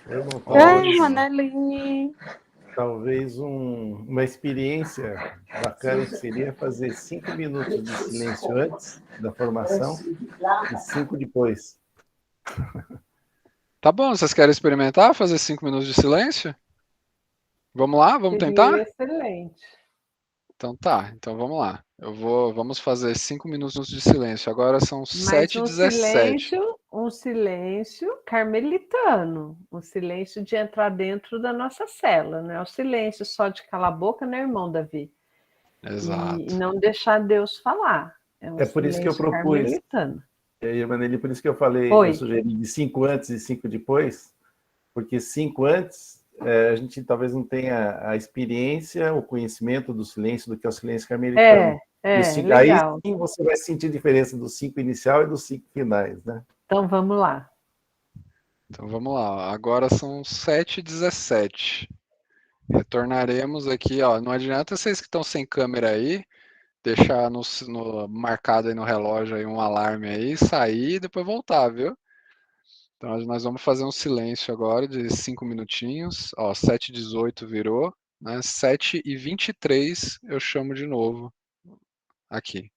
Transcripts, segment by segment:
Eu não, Ai, talvez, Maneline. talvez uma experiência bacana que seria fazer 5 minutos de silêncio antes da formação e 5 depois. Tá bom, vocês querem experimentar fazer 5 minutos de silêncio? Vamos lá, vamos Seria tentar? excelente. Então tá, então vamos lá. Vamos fazer 5 minutos de silêncio. Agora são Mas 7h17. um silêncio carmelitano, um silêncio de entrar dentro da nossa cela, não é o silêncio só de calar a boca, né, irmão Davi? E Exato. não deixar Deus falar. É um É por isso que eu silêncio propus, carmelitano. Irmaneli, por isso que eu falei, eu Oi. sugeri de 5 antes e 5 depois, porque 5 antes a gente talvez não tenha a experiência, o conhecimento do silêncio, do que é o silêncio carmelitano. Aí Legal. sim você vai sentir a diferença do 5 inicial e dos 5 finais, né? Então vamos lá. Então vamos lá. Agora são 7h17. Retornaremos aqui, ó. Não adianta vocês que estão sem câmera aí, deixar marcado aí no relógio aí um alarme aí, sair e depois voltar, viu? Então nós vamos fazer um silêncio agora de 5 minutinhos. Ó, 7h18 virou, né? 7h23 eu chamo de novo aqui.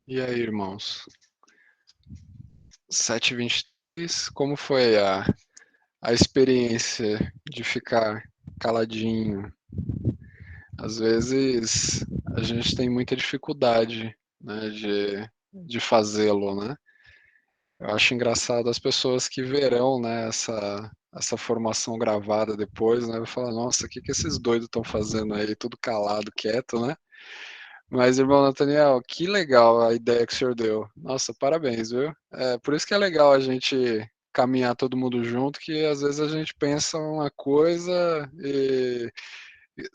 E aí, irmãos? 7h23, como foi a experiência de ficar caladinho? Às vezes a gente tem muita dificuldade, né, de fazê-lo, né? Eu acho engraçado as pessoas que verão, né, essa formação gravada depois, né, vai falar, nossa, o que esses doidos estão fazendo aí, tudo calado, quieto, né? Mas, irmão Nathaniel, que legal a ideia que o senhor deu. Nossa, parabéns, viu? Por isso que é legal a gente caminhar todo mundo junto, que às vezes a gente pensa uma coisa e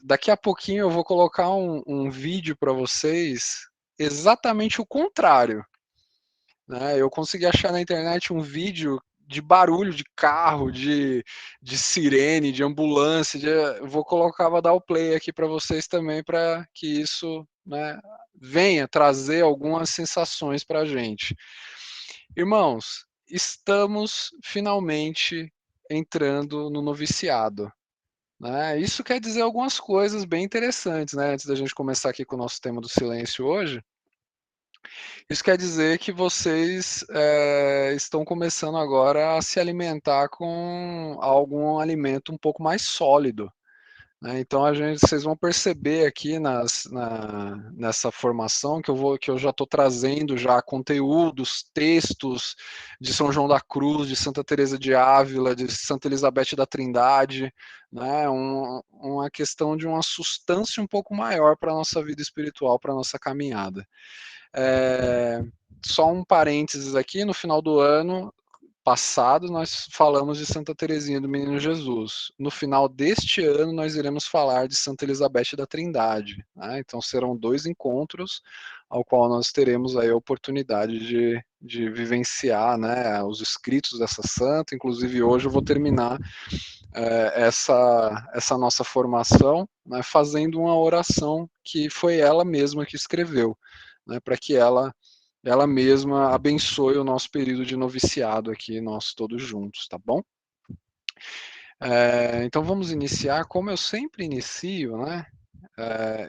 daqui a pouquinho eu vou colocar um vídeo para vocês exatamente o contrário, né? Eu consegui achar na internet um vídeo de barulho de carro, de sirene, de ambulância. Eu vou colocar, vou dar o play aqui para vocês também, para que isso, né, venha trazer algumas sensações para a gente. Irmãos, estamos finalmente entrando no noviciado, né? Isso quer dizer algumas coisas bem interessantes, né? Antes da gente começar aqui com o nosso tema do silêncio hoje. Isso quer dizer que vocês estão começando agora a se alimentar com algum alimento um pouco mais sólido, né? Então vocês vão perceber aqui nessa formação que eu já estou trazendo já conteúdos, textos de São João da Cruz, de Santa Teresa de Ávila, de Santa Elizabeth da Trindade, né? Uma questão de uma substância um pouco maior para a nossa vida espiritual, para a nossa caminhada. Só um parênteses aqui, no final do ano passado nós falamos de Santa Teresinha do Menino Jesus. No final deste ano nós iremos falar de Santa Elizabeth da Trindade, né? Então serão 2 encontros ao qual nós teremos aí a oportunidade de vivenciar, né, os escritos dessa santa. Inclusive hoje eu vou terminar essa nossa formação, né, fazendo uma oração que foi ela mesma que escreveu, né, para que ela mesma abençoe o nosso período de noviciado aqui, nós todos juntos, tá bom? Então vamos iniciar, como eu sempre inicio, né?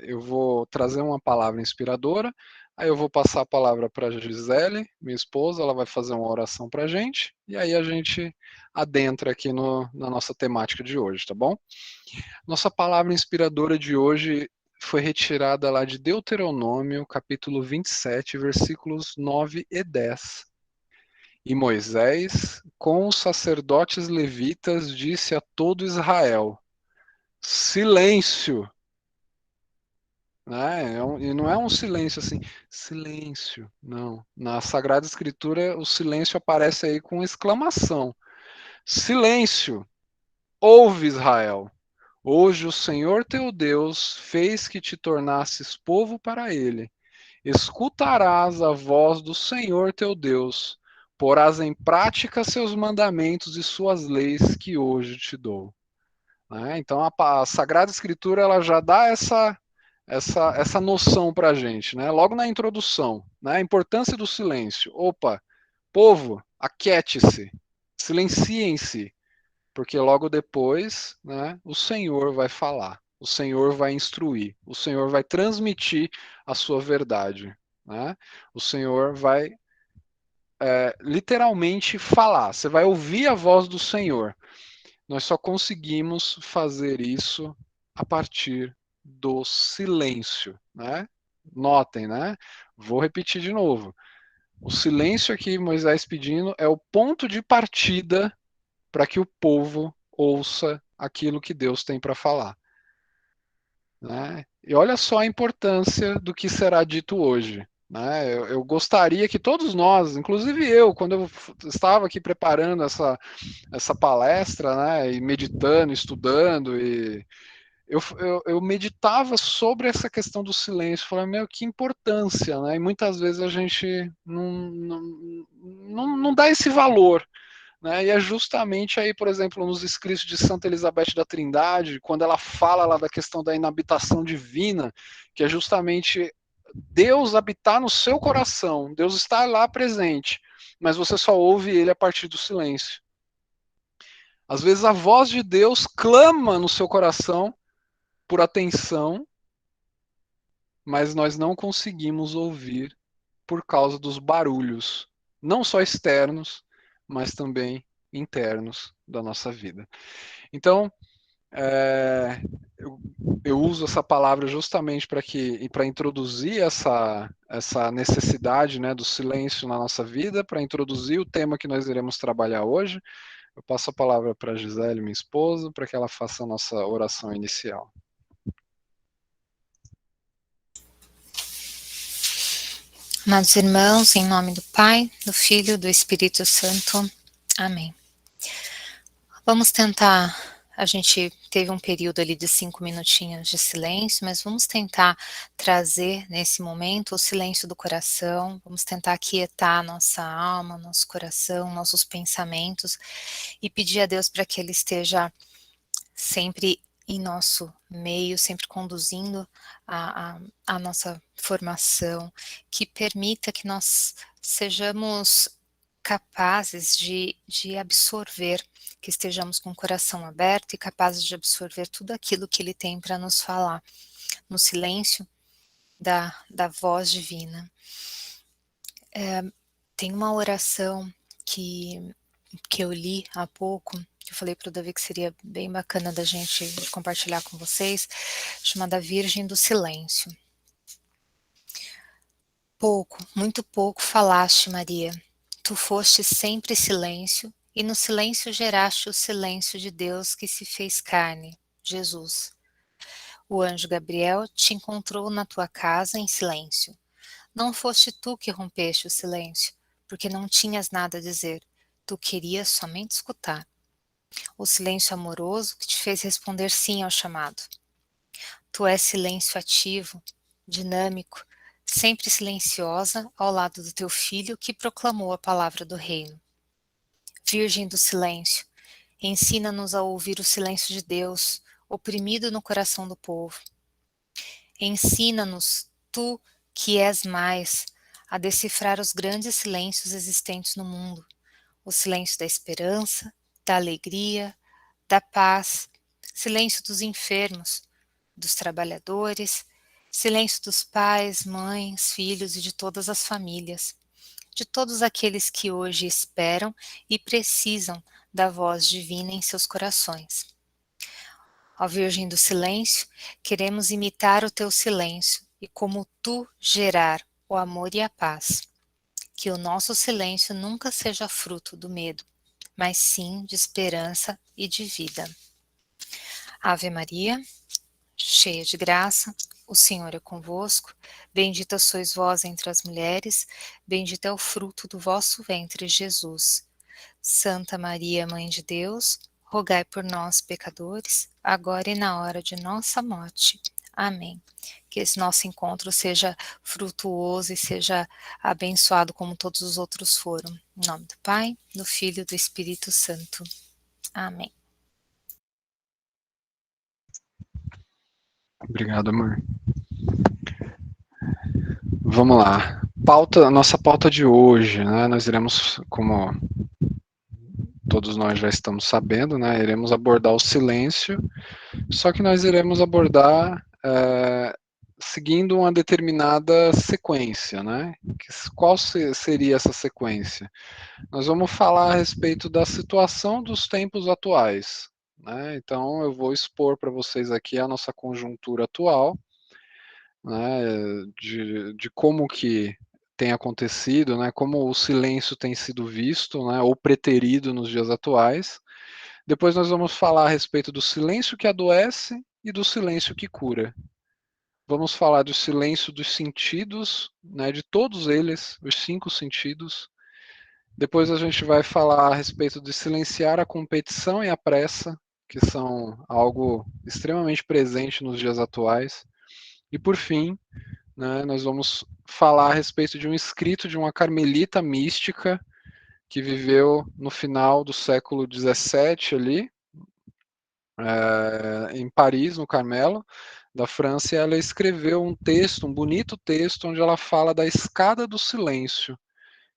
Eu vou trazer uma palavra inspiradora, aí eu vou passar a palavra para a Gisele, minha esposa, ela vai fazer uma oração para a gente, e aí a gente adentra aqui na nossa temática de hoje, tá bom? Nossa palavra inspiradora de hoje foi retirada lá de Deuteronômio, capítulo 27, versículos 9 e 10. E Moisés, com os sacerdotes levitas, disse a todo Israel: silêncio! Né? E não é um silêncio assim, silêncio, não. Na Sagrada Escritura, o silêncio aparece aí com exclamação: silêncio! Ouve, Israel! Hoje o Senhor teu Deus fez que te tornasses povo para ele. Escutarás a voz do Senhor teu Deus, porás em prática seus mandamentos e suas leis que hoje te dou. Né? Então a Sagrada Escritura ela já dá essa noção para a gente, né? Logo na introdução, né? A importância do silêncio. Opa, povo, aquiete-se, silenciem-se, porque logo depois, né, o Senhor vai falar, o Senhor vai instruir, o Senhor vai transmitir a sua verdade, né? O Senhor vai literalmente falar, você vai ouvir a voz do Senhor. Nós só conseguimos fazer isso a partir do silêncio, né? Notem, né? Vou repetir de novo. O silêncio aqui, Moisés pedindo, é o ponto de partida para que o povo ouça aquilo que Deus tem para falar. Né? E olha só a importância do que será dito hoje. Né? Eu gostaria que todos nós, inclusive eu, quando eu estava aqui preparando essa palestra, né, e meditando, estudando, e eu meditava sobre essa questão do silêncio, falei, meu, que importância, né? E muitas vezes a gente não dá esse valor. Né? E é justamente aí, por exemplo, nos escritos de Santa Elizabeth da Trindade, quando ela fala lá da questão da inabitação divina, que é justamente Deus habitar no seu coração, Deus está lá presente, mas você só ouve ele a partir do silêncio. Às vezes a voz de Deus clama no seu coração por atenção, mas nós não conseguimos ouvir por causa dos barulhos, não só externos, mas também internos da nossa vida. Então, eu uso essa palavra justamente para introduzir essa necessidade, né, do silêncio na nossa vida, para introduzir o tema que nós iremos trabalhar hoje. Eu passo a palavra para a Gisele, minha esposa, para que ela faça a nossa oração inicial. Amados irmãos, em nome do Pai, do Filho e do Espírito Santo. Amém. Vamos tentar, a gente teve um período ali de 5 minutinhos de silêncio, mas vamos tentar trazer nesse momento o silêncio do coração, vamos tentar aquietar nossa alma, nosso coração, nossos pensamentos e pedir a Deus para que Ele esteja sempre em nosso meio, sempre conduzindo a nossa formação, que permita que nós sejamos capazes de absorver, que estejamos com o coração aberto e capazes de absorver tudo aquilo que Ele tem para nos falar, no silêncio da voz divina. Tem uma oração que eu li há pouco, que eu falei para o Davi que seria bem bacana da gente compartilhar com vocês, chamada Virgem do Silêncio. Pouco, muito pouco falaste, Maria. Tu foste sempre silêncio, e no silêncio geraste o silêncio de Deus que se fez carne, Jesus. O anjo Gabriel te encontrou na tua casa em silêncio. Não foste tu que rompeste o silêncio, porque não tinhas nada a dizer. Tu querias somente escutar. O silêncio amoroso que te fez responder sim ao chamado. Tu és silêncio ativo, dinâmico, sempre silenciosa ao lado do teu filho que proclamou a palavra do reino. Virgem do silêncio, ensina-nos a ouvir o silêncio de Deus, oprimido no coração do povo. Ensina-nos, tu que és mais, a decifrar os grandes silêncios existentes no mundo, o silêncio da esperança, da alegria, da paz, silêncio dos enfermos, dos trabalhadores, silêncio dos pais, mães, filhos e de todas as famílias, de todos aqueles que hoje esperam e precisam da voz divina em seus corações. Ó Virgem do Silêncio, queremos imitar o teu silêncio e como tu gerar o amor e a paz. Que o nosso silêncio nunca seja fruto do medo, mas sim de esperança e de vida. Ave Maria, cheia de graça, o Senhor é convosco, bendita sois vós entre as mulheres, bendito é o fruto do vosso ventre, Jesus. Santa Maria, Mãe de Deus, rogai por nós, pecadores, agora e na hora de nossa morte. Amém. Que esse nosso encontro seja frutuoso e seja abençoado como todos os outros foram. Em nome do Pai, do Filho e do Espírito Santo. Amém. Obrigado, amor. Vamos lá. Nossa pauta de hoje, né? Nós iremos, como todos nós já estamos sabendo, né? Iremos abordar o silêncio, só que nós iremos abordar seguindo uma determinada sequência, né? Qual seria essa sequência? Nós vamos falar a respeito da situação dos tempos atuais, né? Então, eu vou expor para vocês aqui a nossa conjuntura atual, né? De como que tem acontecido, né? Como o silêncio tem sido visto, né? Ou preterido nos dias atuais. Depois nós vamos falar a respeito do silêncio que adoece e do silêncio que cura. Vamos falar do silêncio dos sentidos, né, de todos eles, os 5 sentidos. Depois a gente vai falar a respeito de silenciar a competição e a pressa, que são algo extremamente presente nos dias atuais. E por fim, né, nós vamos falar a respeito de um escrito de uma carmelita mística que viveu no final do século XVII ali, em Paris, no Carmelo, da França, e ela escreveu um texto, um bonito texto, onde ela fala da escada do silêncio,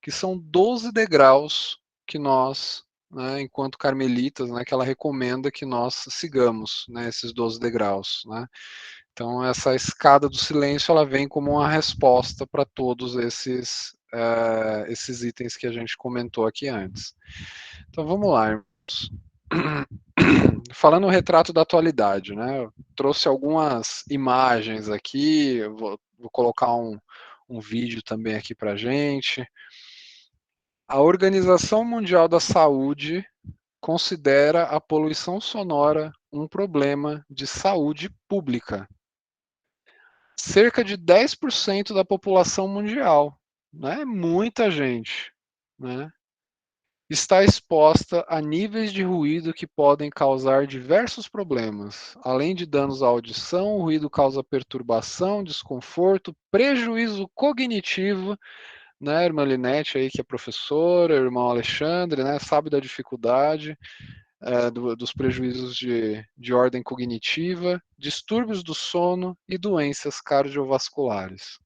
que são 12 degraus que nós, né, enquanto carmelitas, né, que ela recomenda que nós sigamos, né, esses 12 degraus. Né. Então, essa escada do silêncio, ela vem como uma resposta para todos esses itens que a gente comentou aqui antes. Então, vamos lá, irmãos. Falando o retrato da atualidade, né? Eu trouxe algumas imagens aqui, eu vou colocar um vídeo também aqui para a gente. A Organização Mundial da Saúde considera a poluição sonora um problema de saúde pública. Cerca de 10% da população mundial, né? Muita gente, né? Está exposta a níveis de ruído que podem causar diversos problemas. Além de danos à audição, o ruído causa perturbação, desconforto, prejuízo cognitivo, né? Irmã Linete aí que é professora, irmão Alexandre, né? Sabe da dificuldade, dos prejuízos de ordem cognitiva, distúrbios do sono e doenças cardiovasculares.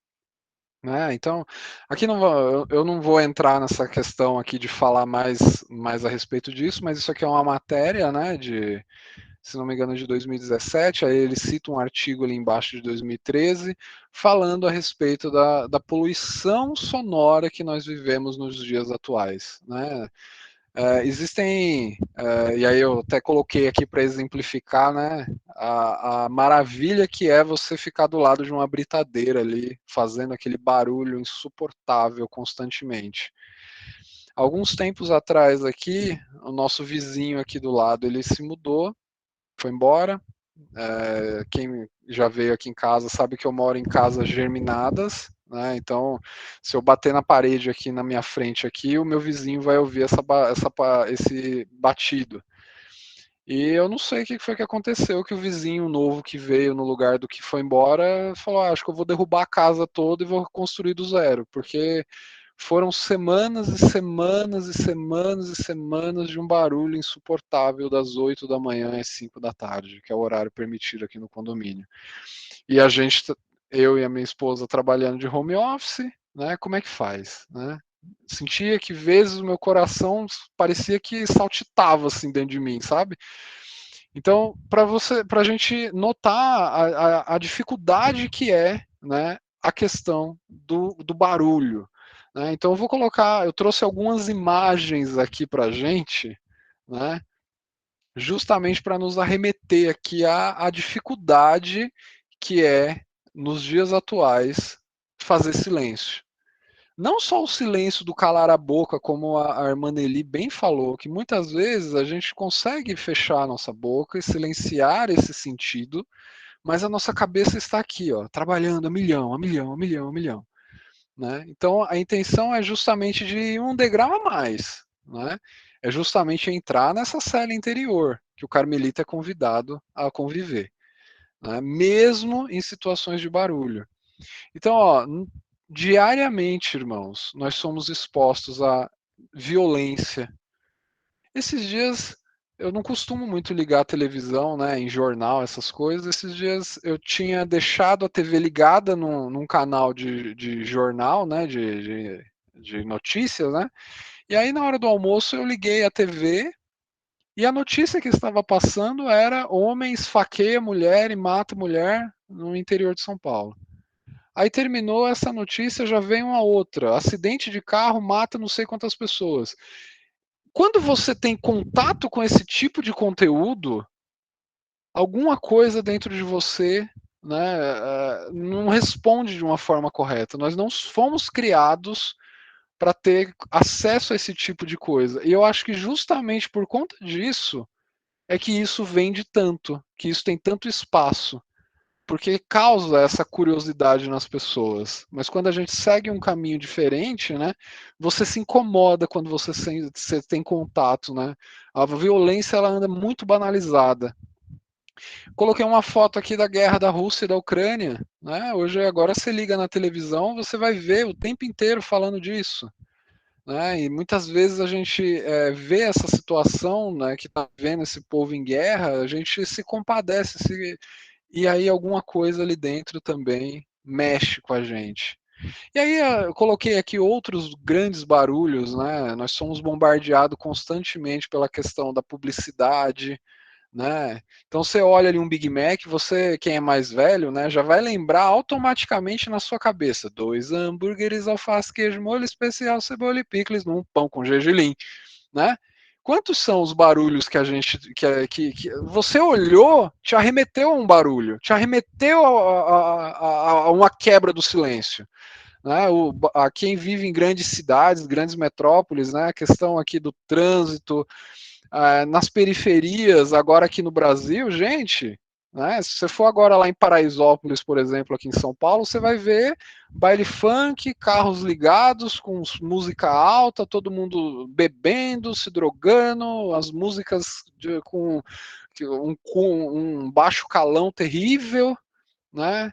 Né? Então, aqui eu não vou entrar nessa questão aqui de falar mais a respeito disso, mas isso aqui é uma matéria, né, se não me engano, de 2017, aí ele cita um artigo ali embaixo de 2013, falando a respeito da poluição sonora que nós vivemos nos dias atuais. Né? Existem, e aí eu até coloquei aqui para exemplificar, né, a maravilha que é você ficar do lado de uma britadeira ali, fazendo aquele barulho insuportável constantemente. Alguns tempos atrás aqui, o nosso vizinho aqui do lado, ele se mudou, foi embora. Quem já veio aqui em casa sabe que eu moro em casas germinadas, né? Então, se eu bater na parede aqui na minha frente aqui, o meu vizinho vai ouvir esse batido. E eu não sei o que foi que aconteceu, que o vizinho novo que veio no lugar do que foi embora falou: acho que eu vou derrubar a casa toda e vou construir do zero, porque foram semanas e semanas e semanas e semanas de um barulho insuportável das 8 da manhã às 5 da tarde, que é o horário permitido aqui no condomínio. E a gente, eu e a minha esposa trabalhando de home office, né? Como é que faz, né? Sentia que vezes o meu coração parecia que saltitava assim dentro de mim, sabe? Então, para a gente notar a dificuldade que é, né, a questão do barulho. Né? Então, eu trouxe algumas imagens aqui para a gente, né, justamente para nos arremeter aqui à dificuldade que é, nos dias atuais, fazer silêncio. Não só o silêncio do calar a boca, como a irmã Nelly bem falou, que muitas vezes a gente consegue fechar a nossa boca e silenciar esse sentido, mas a nossa cabeça está aqui, ó, trabalhando a milhão, a milhão, a milhão, a milhão. Né? Então a intenção é justamente de ir um degrau a mais. Né? É justamente entrar nessa cela interior que o carmelita é convidado a conviver. Né? Mesmo em situações de barulho. Então, ó, diariamente, irmãos, nós somos expostos à violência. Esses dias eu não costumo muito ligar a televisão, né, em jornal, essas coisas. Esses dias eu tinha deixado a TV ligada num canal de jornal, né, de notícias, né? E aí na hora do almoço eu liguei a TV e a notícia que estava passando era: homem esfaqueia mulher e mata mulher no interior de São Paulo. Aí terminou essa notícia, já vem uma outra: acidente de carro mata não sei quantas pessoas. Quando você tem contato com esse tipo de conteúdo, alguma coisa dentro de você, né, não responde de uma forma correta. Nós não fomos criados para ter acesso a esse tipo de coisa. E eu acho que justamente por conta disso é que isso vende tanto, que isso tem tanto espaço. Porque causa essa curiosidade nas pessoas. Mas quando a gente segue um caminho diferente, né, você se incomoda quando você tem contato, né? A violência ela anda muito banalizada. Coloquei uma foto aqui da guerra da Rússia e da Ucrânia, né? Hoje agora você liga na televisão, você vai ver o tempo inteiro falando disso. Né? E muitas vezes a gente vê essa situação, né, que está vendo esse povo em guerra, a gente se compadece, e aí alguma coisa ali dentro também mexe com a gente. E aí eu coloquei aqui outros grandes barulhos, né? Nós somos bombardeados constantemente pela questão da publicidade, né? Então você olha ali um Big Mac, você, quem é mais velho, né, já vai lembrar automaticamente na sua cabeça: 2 hambúrgueres, alface, queijo, molho especial, cebola e picles num pão com gergelim, né? Quantos são os barulhos que a gente que você olhou, te arremeteu a um barulho, te arremeteu a uma quebra do silêncio, né? A quem vive em grandes cidades, grandes metrópoles, né? A questão aqui do trânsito, nas periferias, agora aqui no Brasil, gente, né? Se você for agora lá em Paraisópolis, por exemplo, aqui em São Paulo, você vai ver baile funk, carros ligados, com música alta, todo mundo bebendo, se drogando, as músicas com um baixo calão terrível, né?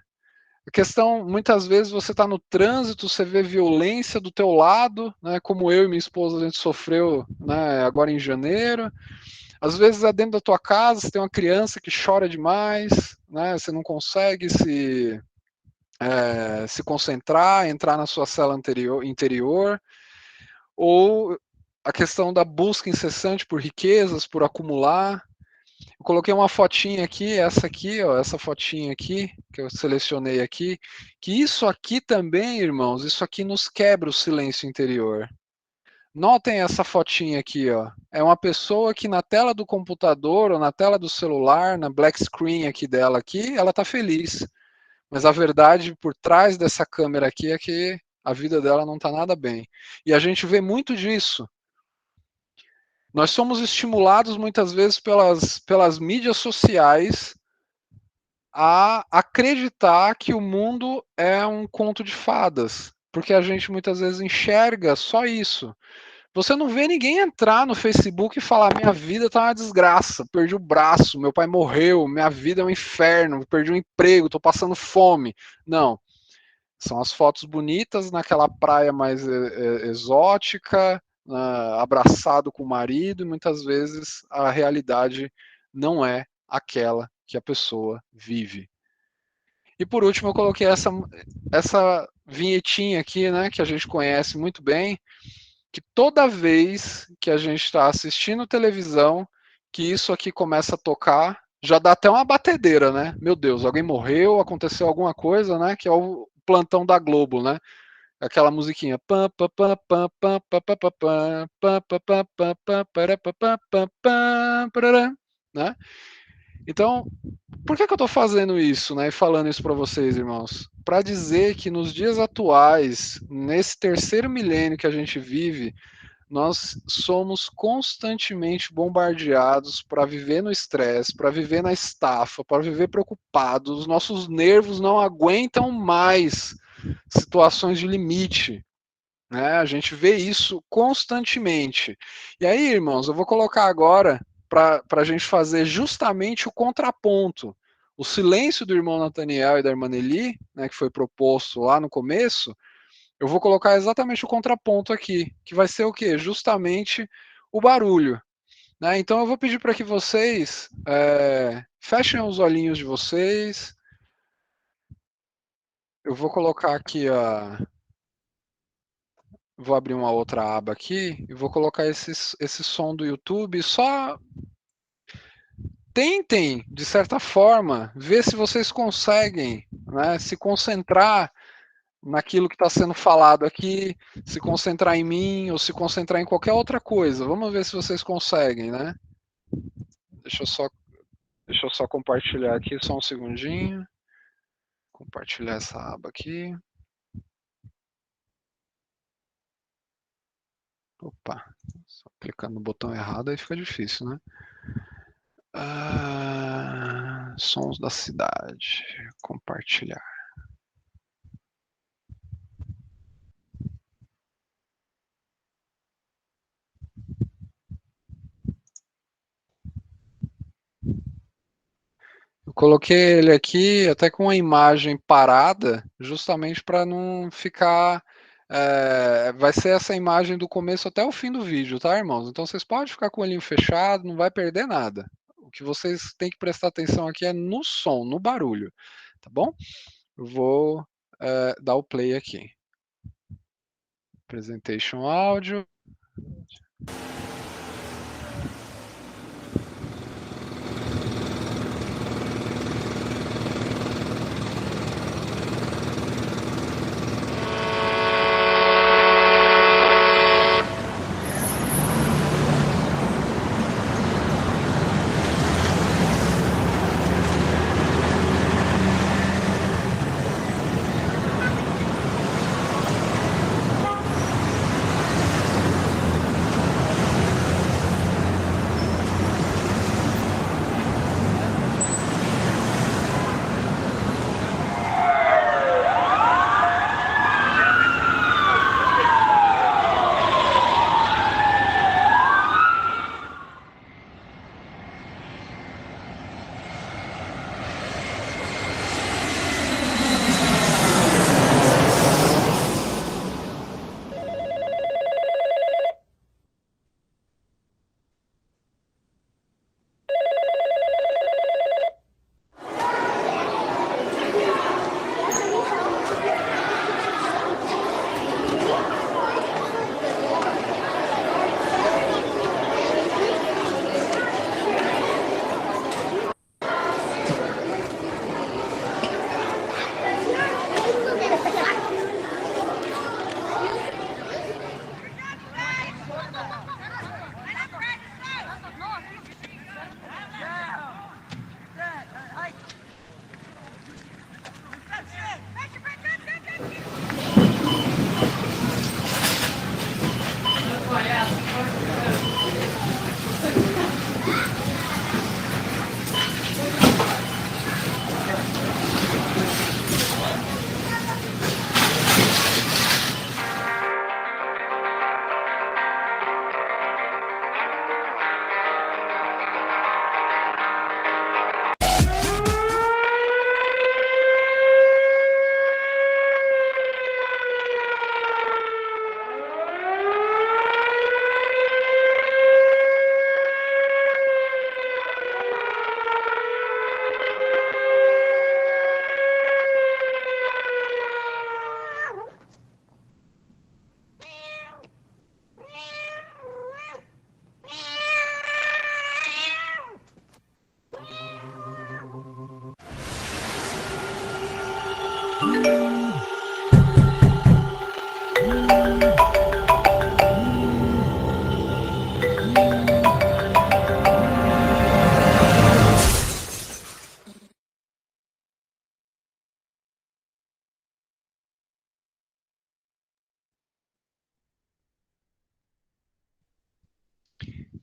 A questão, muitas vezes você está no trânsito, você vê violência do teu lado, né? Como eu e minha esposa a gente sofreu, né, agora em janeiro. Às vezes é dentro da tua casa, você tem uma criança que chora demais, né? Você não consegue se concentrar, entrar na sua cela interior, ou a questão da busca incessante por riquezas, por acumular. Eu coloquei uma fotinha aqui, essa aqui, ó, essa fotinha aqui, que eu selecionei aqui, que isso aqui também, irmãos, isso aqui nos quebra o silêncio interior. Notem essa fotinha aqui, ó. É uma pessoa que na tela do computador ou na tela do celular, na black screen aqui dela aqui, ela tá feliz. Mas a verdade por trás dessa câmera aqui é que a vida dela não tá nada bem. E a gente vê muito disso. Nós somos estimulados muitas vezes pelas mídias sociais a acreditar que o mundo é um conto de fadas, porque a gente muitas vezes enxerga só isso. Você não vê ninguém entrar no Facebook e falar: minha vida tá uma desgraça, perdi o braço, meu pai morreu, minha vida é um inferno, perdi o emprego, tô passando fome. Não. São as fotos bonitas naquela praia mais exótica, abraçado com o marido, e muitas vezes a realidade não é aquela que a pessoa vive. E por último eu coloquei essa vinhetinha aqui, né, que a gente conhece muito bem, que toda vez que a gente está assistindo televisão, que isso aqui começa a tocar, já dá até uma batedeira, né? Meu Deus, alguém morreu, aconteceu alguma coisa, né? Que é o plantão da Globo, né? Aquela musiquinha, né? Então, por que eu estou fazendo isso, né? E falando isso para vocês, irmãos? Para dizer que nos dias atuais, nesse terceiro milênio que a gente vive, nós somos constantemente bombardeados para viver no estresse, para viver na estafa, para viver preocupados. Os nossos nervos não aguentam mais situações de limite. Né? A gente vê isso constantemente. E aí, irmãos, eu vou colocar agora para a gente fazer justamente o contraponto. O silêncio do irmão Nathaniel e da irmã Nelly, né, que foi proposto lá no começo, eu vou colocar exatamente o contraponto aqui, que vai ser o quê? Justamente o barulho. Né? Então eu vou pedir para que vocês fechem os olhinhos de vocês. Eu vou colocar aqui vou abrir uma outra aba aqui e vou colocar esse som do YouTube. Só tentem, de certa forma, ver se vocês conseguem, né, se concentrar naquilo que está sendo falado aqui, se concentrar em mim ou se concentrar em qualquer outra coisa. Vamos ver se vocês conseguem, né? Deixa eu só compartilhar aqui, só um segundinho. Compartilhar essa aba aqui. Opa, só clicando no botão errado aí fica difícil, né? Sons da cidade. Compartilhar. Eu coloquei ele aqui até com a imagem parada, justamente para não ficar. Vai ser essa imagem do começo até o fim do vídeo, tá, irmãos? Então vocês podem ficar com o olhinho fechado, não vai perder nada. O que vocês têm que prestar atenção aqui é no som, no barulho, tá bom? Eu vou dar o play aqui. Presentation áudio.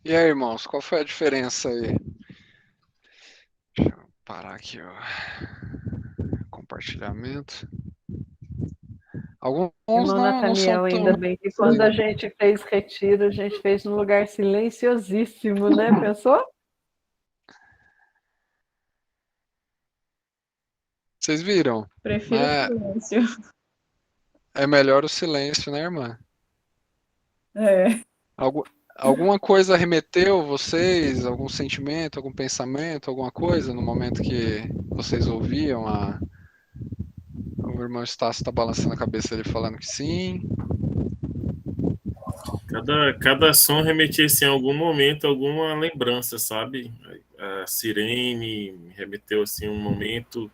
E aí, irmãos, qual foi a diferença aí? Deixa eu parar aqui, ó. Compartilhamento. Alguns Irmão não são Nathaniel, ainda tão. bem que quando a gente fez retiro, a gente fez num lugar silenciosíssimo, né? Pensou? Vocês viram, Prefiro né? silêncio. É melhor o silêncio, né, irmã? É. Algu- Alguma coisa remeteu vocês, algum sentimento, algum pensamento, alguma coisa no momento que vocês ouviam o irmão Estácio está balançando a cabeça ele falando que sim. Cada som remetia assim, em algum momento, alguma lembrança, sabe? A sirene remeteu assim um momento,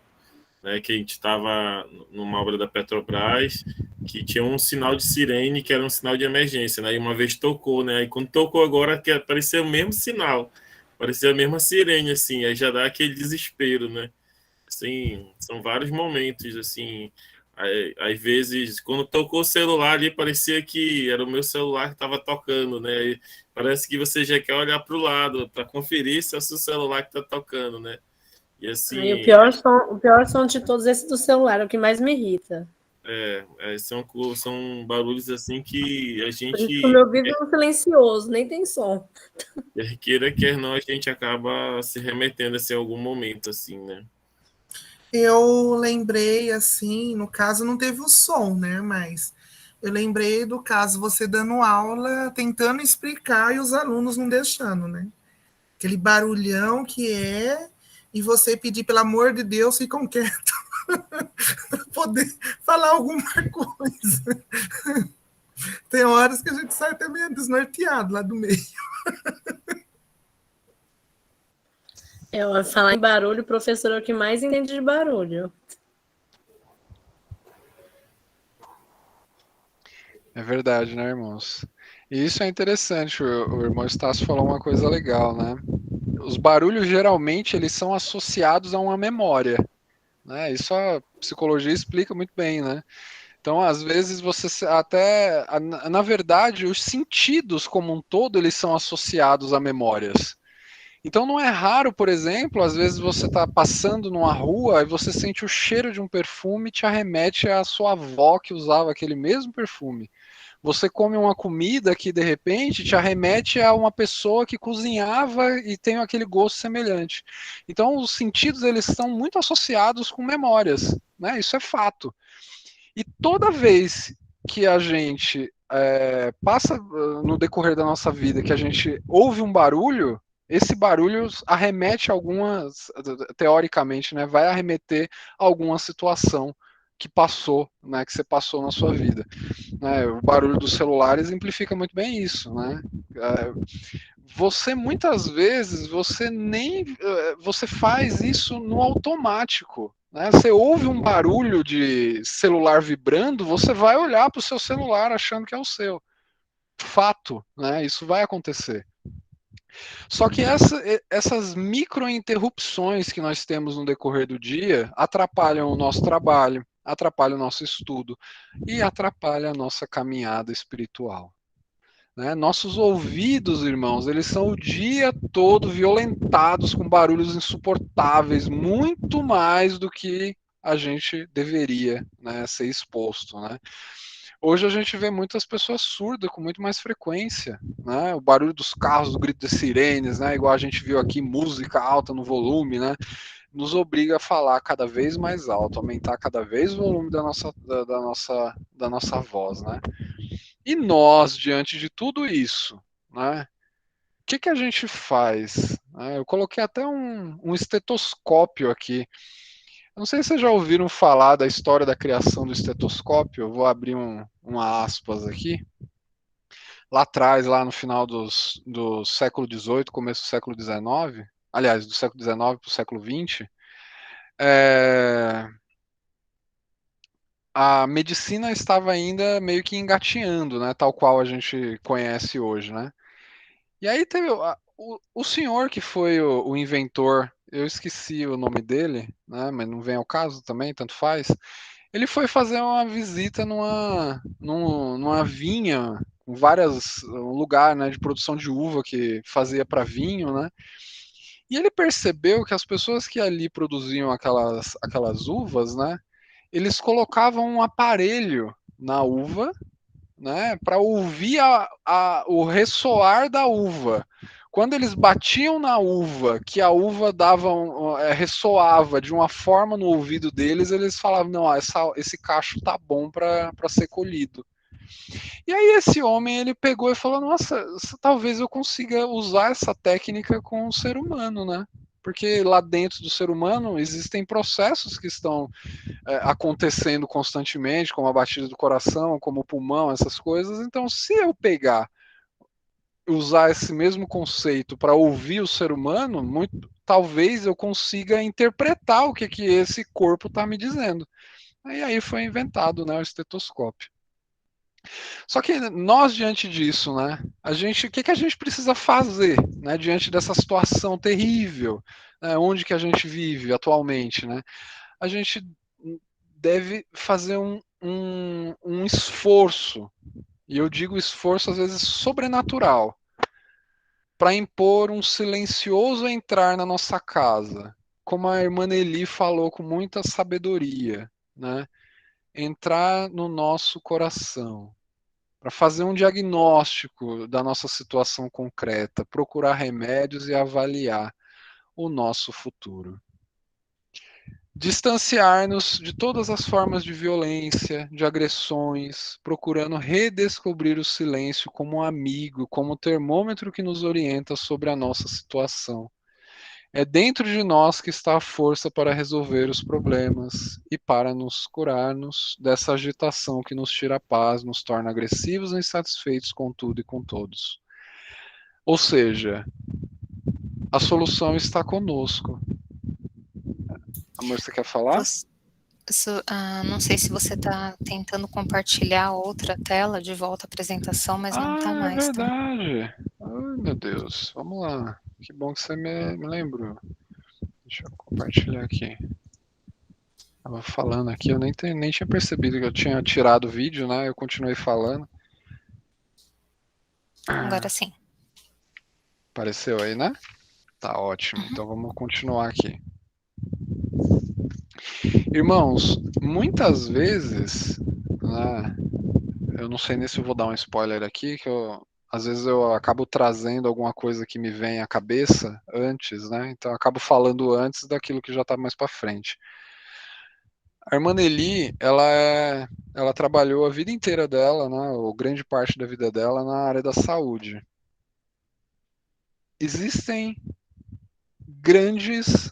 né, que a gente estava numa obra da Petrobras, que tinha um sinal de sirene que era um sinal de emergência, né? E uma vez tocou, né? E quando tocou agora que apareceu o mesmo sinal, apareceu a mesma sirene assim, aí já dá aquele desespero, né? Assim, são vários momentos assim. Às vezes, quando tocou o celular ali, parecia que era o meu celular que estava tocando, né? E parece que você já quer olhar para o lado para conferir se é o seu celular que está tocando, né? E Aí, assim, o pior som de todos esses do celular, é o que mais me irrita. são barulhos assim que a Por isso que o meu gente, ouvido é um silencioso, nem tem som. queira quer não, a gente acaba se remetendo assim, em algum momento, assim, né? Eu lembrei, assim, no caso não teve o som, né? Mas eu lembrei do caso você dando aula, tentando explicar e os alunos não deixando, né? Aquele barulhão que é, e você pedir, pelo amor de Deus, ficam quietos para poder falar alguma coisa. Tem horas que a gente sai até meio desnorteado lá do meio. Falar em barulho, o professor é o que mais entende de barulho. É verdade, né, irmãos? E isso é interessante, o irmão Estácio falou uma coisa legal, né? Os barulhos geralmente eles são associados a uma memória, né? Isso a psicologia explica muito bem, né? Então, às vezes você até, na verdade, os sentidos como um todo eles são associados a memórias. Então, não é raro, por exemplo, às vezes você está passando numa rua e você sente o cheiro de um perfume e te arremete à sua avó que usava aquele mesmo perfume. Você come uma comida que de repente te arremete a uma pessoa que cozinhava e tem aquele gosto semelhante. Então, os sentidos eles estão muito associados com memórias, né? Isso é fato. E toda vez que a gente passa no decorrer da nossa vida, que a gente ouve um barulho, esse barulho arremete algumas, teoricamente, né, vai arremeter a alguma situação que passou, né, que você passou na sua vida. Né? O barulho do celular exemplifica muito bem isso, né? Você muitas vezes você faz isso no automático. Né? Você ouve um barulho de celular vibrando, você vai olhar para o seu celular achando que é o seu. Fato, né? Isso vai acontecer. Só que essas micro interrupções que nós temos no decorrer do dia atrapalham o nosso trabalho, atrapalham o nosso estudo e atrapalham a nossa caminhada espiritual. Né? Nossos ouvidos, irmãos, eles são o dia todo violentados com barulhos insuportáveis, muito mais do que a gente deveria, né, ser exposto. Né? Hoje a gente vê muitas pessoas surdas com muito mais frequência, né? O barulho dos carros, o grito das sirenes, né? Igual a gente viu aqui, música alta no volume, né? Nos obriga a falar cada vez mais alto, aumentar cada vez o volume da nossa voz, né? E nós, diante de tudo isso, né? O que a gente faz? Eu coloquei até um estetoscópio aqui. Não sei se vocês já ouviram falar da história da criação do estetoscópio. Eu vou abrir uma aspas aqui. Lá atrás, lá no final do século XVIII, começo do século XIX, aliás, do século XIX para o século XX, a medicina estava ainda meio que engatinhando, né, tal qual a gente conhece hoje, né? E aí teve o senhor que foi o inventor, eu esqueci o nome dele, né, mas não vem ao caso também, tanto faz. Ele foi fazer uma visita numa vinha um lugar, né, de produção de uva que fazia para vinho, né? E ele percebeu que as pessoas que ali produziam aquelas uvas, né, eles colocavam um aparelho na uva, né, para ouvir o ressoar da uva. Quando eles batiam na uva, que a uva ressoava de uma forma no ouvido deles, eles falavam, não, esse cacho tá bom para ser colhido. E aí esse homem, ele pegou e falou, nossa, talvez eu consiga usar essa técnica com o ser humano, né? Porque lá dentro do ser humano existem processos que estão acontecendo constantemente, como a batida do coração, como o pulmão, essas coisas. Então, se eu pegar usar esse mesmo conceito para ouvir o ser humano, talvez eu consiga interpretar o que esse corpo está me dizendo. E aí foi inventado, né, o estetoscópio. Só que nós, diante disso, né, o que a gente precisa fazer, né, diante dessa situação terrível, né, onde que a gente vive atualmente, né? A gente deve fazer um esforço, e eu digo esforço às vezes sobrenatural, para impor um silencioso entrar na nossa casa, como a irmã Nelly falou com muita sabedoria, né? Entrar no nosso coração, para fazer um diagnóstico da nossa situação concreta, procurar remédios e avaliar o nosso futuro. Distanciar-nos de todas as formas de violência, de agressões, procurando redescobrir o silêncio como um amigo, como termômetro que nos orienta sobre a nossa situação. É dentro de nós que está a força para resolver os problemas e para nos curarmos dessa agitação que nos tira a paz, nos torna agressivos e insatisfeitos com tudo e com todos. Ou seja, a solução está conosco. Amor, você quer falar? Não sei se você está tentando compartilhar outra tela de volta à apresentação, mas não está mais. É verdade. Ai, meu Deus. Vamos lá. Que bom que você me lembrou. Deixa eu compartilhar aqui. Estava falando aqui, eu nem tinha percebido que eu tinha tirado o vídeo, né? Eu continuei falando. Agora sim. Apareceu aí, né? Tá ótimo. Então vamos continuar aqui. Irmãos, muitas vezes, né, eu não sei nem se eu vou dar um spoiler aqui, que às vezes eu acabo trazendo alguma coisa que me vem à cabeça antes, né? Então eu acabo falando antes daquilo que já está mais para frente. A irmã Nelly, ela trabalhou a vida inteira dela, né, ou grande parte da vida dela, na área da saúde. Existem grandes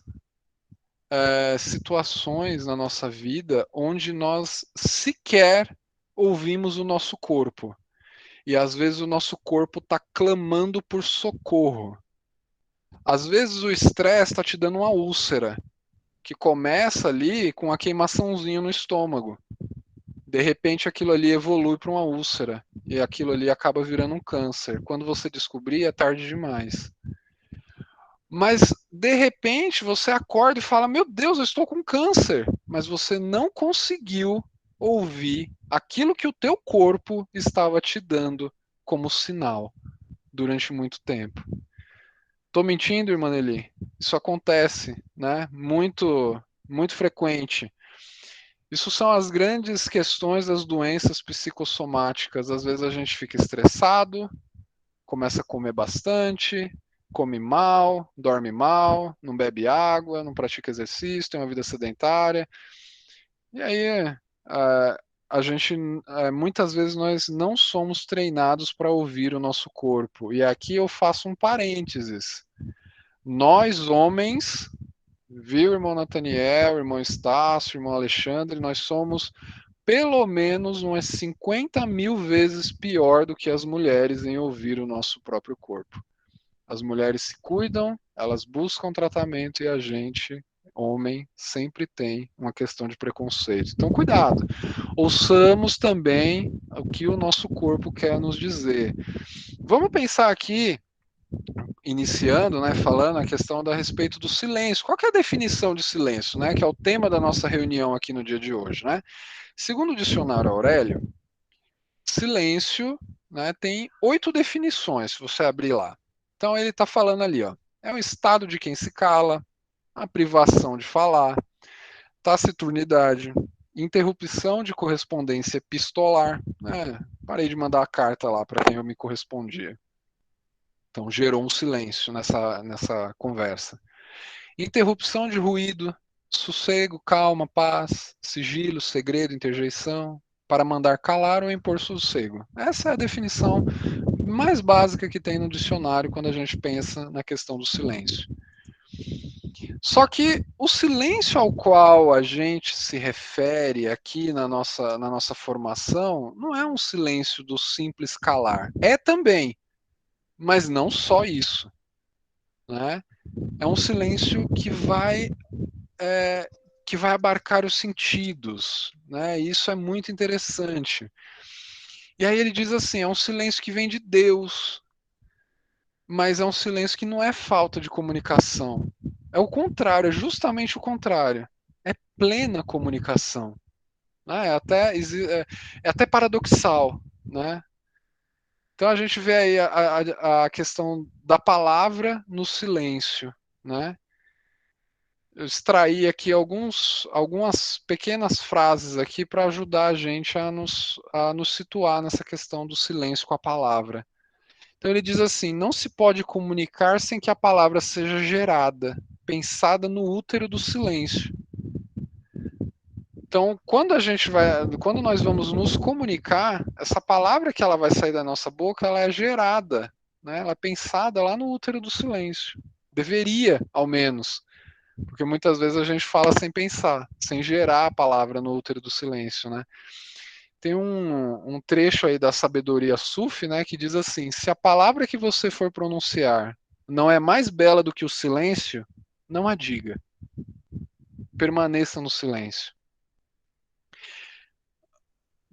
situações na nossa vida onde nós sequer ouvimos o nosso corpo. E às vezes o nosso corpo está clamando por socorro. Às vezes o estresse está te dando uma úlcera, que começa ali com uma queimaçãozinha no estômago. De repente aquilo ali evolui para uma úlcera. E aquilo ali acaba virando um câncer. Quando você descobrir, é tarde demais. Mas, de repente, você acorda e fala, meu Deus, eu estou com câncer. Mas você não conseguiu ouvir aquilo que o teu corpo estava te dando como sinal durante muito tempo. Estou mentindo, irmã Nelly? Isso acontece, né? Muito, muito frequente. Isso são as grandes questões das doenças psicossomáticas. Às vezes a gente fica estressado, começa a comer bastante, come mal, dorme mal, não bebe água, não pratica exercício, tem uma vida sedentária. E aí a gente, muitas vezes nós não somos treinados para ouvir o nosso corpo. E aqui eu faço um parênteses. Nós, homens, viu, irmão Nathaniel, irmão Estácio, irmão Alexandre, nós somos pelo menos umas 50 mil vezes pior do que as mulheres em ouvir o nosso próprio corpo. As mulheres se cuidam, elas buscam tratamento e a gente, homem, sempre tem uma questão de preconceito. Então, cuidado. Ouçamos também o que o nosso corpo quer nos dizer. Vamos pensar aqui, iniciando, né, falando a questão a respeito do silêncio. Qual que é a definição de silêncio, né, que é o tema da nossa reunião aqui no dia de hoje, né? Segundo o dicionário Aurélio, silêncio, né, tem 8 definições, se você abrir lá. Então ele está falando ali, ó, é um estado de quem se cala, a privação de falar, taciturnidade, interrupção de correspondência epistolar. Parei de mandar a carta lá para quem eu me correspondia. Então gerou um silêncio nessa conversa. Interrupção de ruído, sossego, calma, paz, sigilo, segredo, interjeição, para mandar calar ou impor sossego. Essa é a definição mais básica que tem no dicionário quando a gente pensa na questão do silêncio. Só que o silêncio ao qual a gente se refere aqui na nossa formação não é um silêncio do simples calar. É também, mas não só isso, né? É um silêncio que vai abarcar os sentidos, né? E isso é muito interessante. E aí ele diz assim, é um silêncio que vem de Deus, mas é um silêncio que não é falta de comunicação. É o contrário, é justamente o contrário. É plena comunicação. Né? É até paradoxal, né? Então a gente vê aí a questão da palavra no silêncio, né? Eu extraí aqui algumas pequenas frases aqui para ajudar a gente a nos situar nessa questão do silêncio com a palavra. Então ele diz assim, não se pode comunicar sem que a palavra seja gerada, pensada no útero do silêncio. Então, quando nós vamos nos comunicar, essa palavra que ela vai sair da nossa boca, ela é gerada, né? Ela é pensada lá no útero do silêncio. Deveria, ao menos. Porque muitas vezes a gente fala sem pensar, sem gerar a palavra no útero do silêncio, né? Tem um trecho aí da sabedoria Sufi, né, que diz assim, se a palavra que você for pronunciar não é mais bela do que o silêncio, não a diga. Permaneça no silêncio.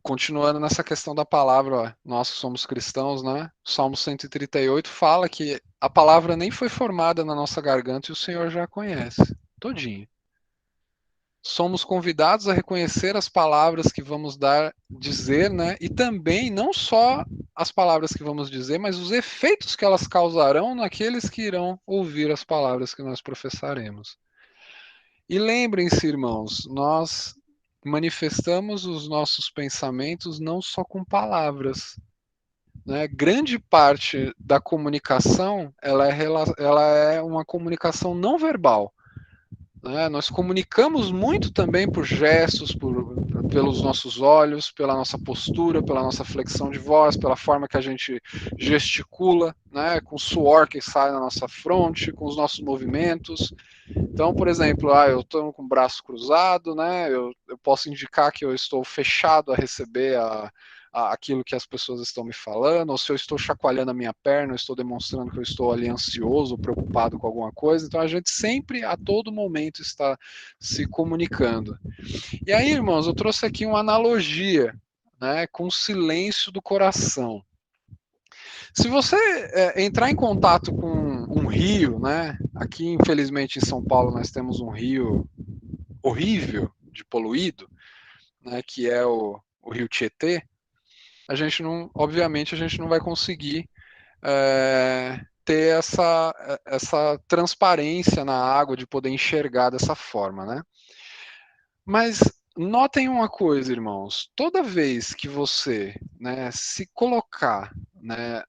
Continuando nessa questão da palavra, ó, nós somos cristãos, né? Salmo 138 fala que a palavra nem foi formada na nossa garganta e o Senhor já a conhece, todinha. Somos convidados a reconhecer as palavras que vamos dizer, né? E também não só as palavras que vamos dizer, mas os efeitos que elas causarão naqueles que irão ouvir as palavras que nós professaremos. E lembrem-se, irmãos, nós manifestamos os nossos pensamentos não só com palavras, né? Grande parte da comunicação ela é uma comunicação não verbal. Né? Nós comunicamos muito também por gestos, pelos nossos olhos, pela nossa postura, pela nossa flexão de voz, pela forma que a gente gesticula, né? Com o suor que sai na nossa fronte, com os nossos movimentos. Então, por exemplo, eu estou com o braço cruzado, né? Eu posso indicar que eu estou fechado a receber aquilo que as pessoas estão me falando, ou se eu estou chacoalhando a minha perna, eu estou demonstrando que eu estou ali ansioso, preocupado com alguma coisa. Então a gente sempre, a todo momento, está se comunicando. E aí, irmãos, eu trouxe aqui uma analogia, né, com o silêncio do coração. Se você entrar em contato com um rio, né, aqui infelizmente em São Paulo nós temos um rio horrível de poluído, né, que é o rio Tietê, obviamente a gente não vai conseguir ter essa transparência na água de poder enxergar dessa forma, né? Mas notem uma coisa, irmãos, toda vez que você, né, se colocar, né,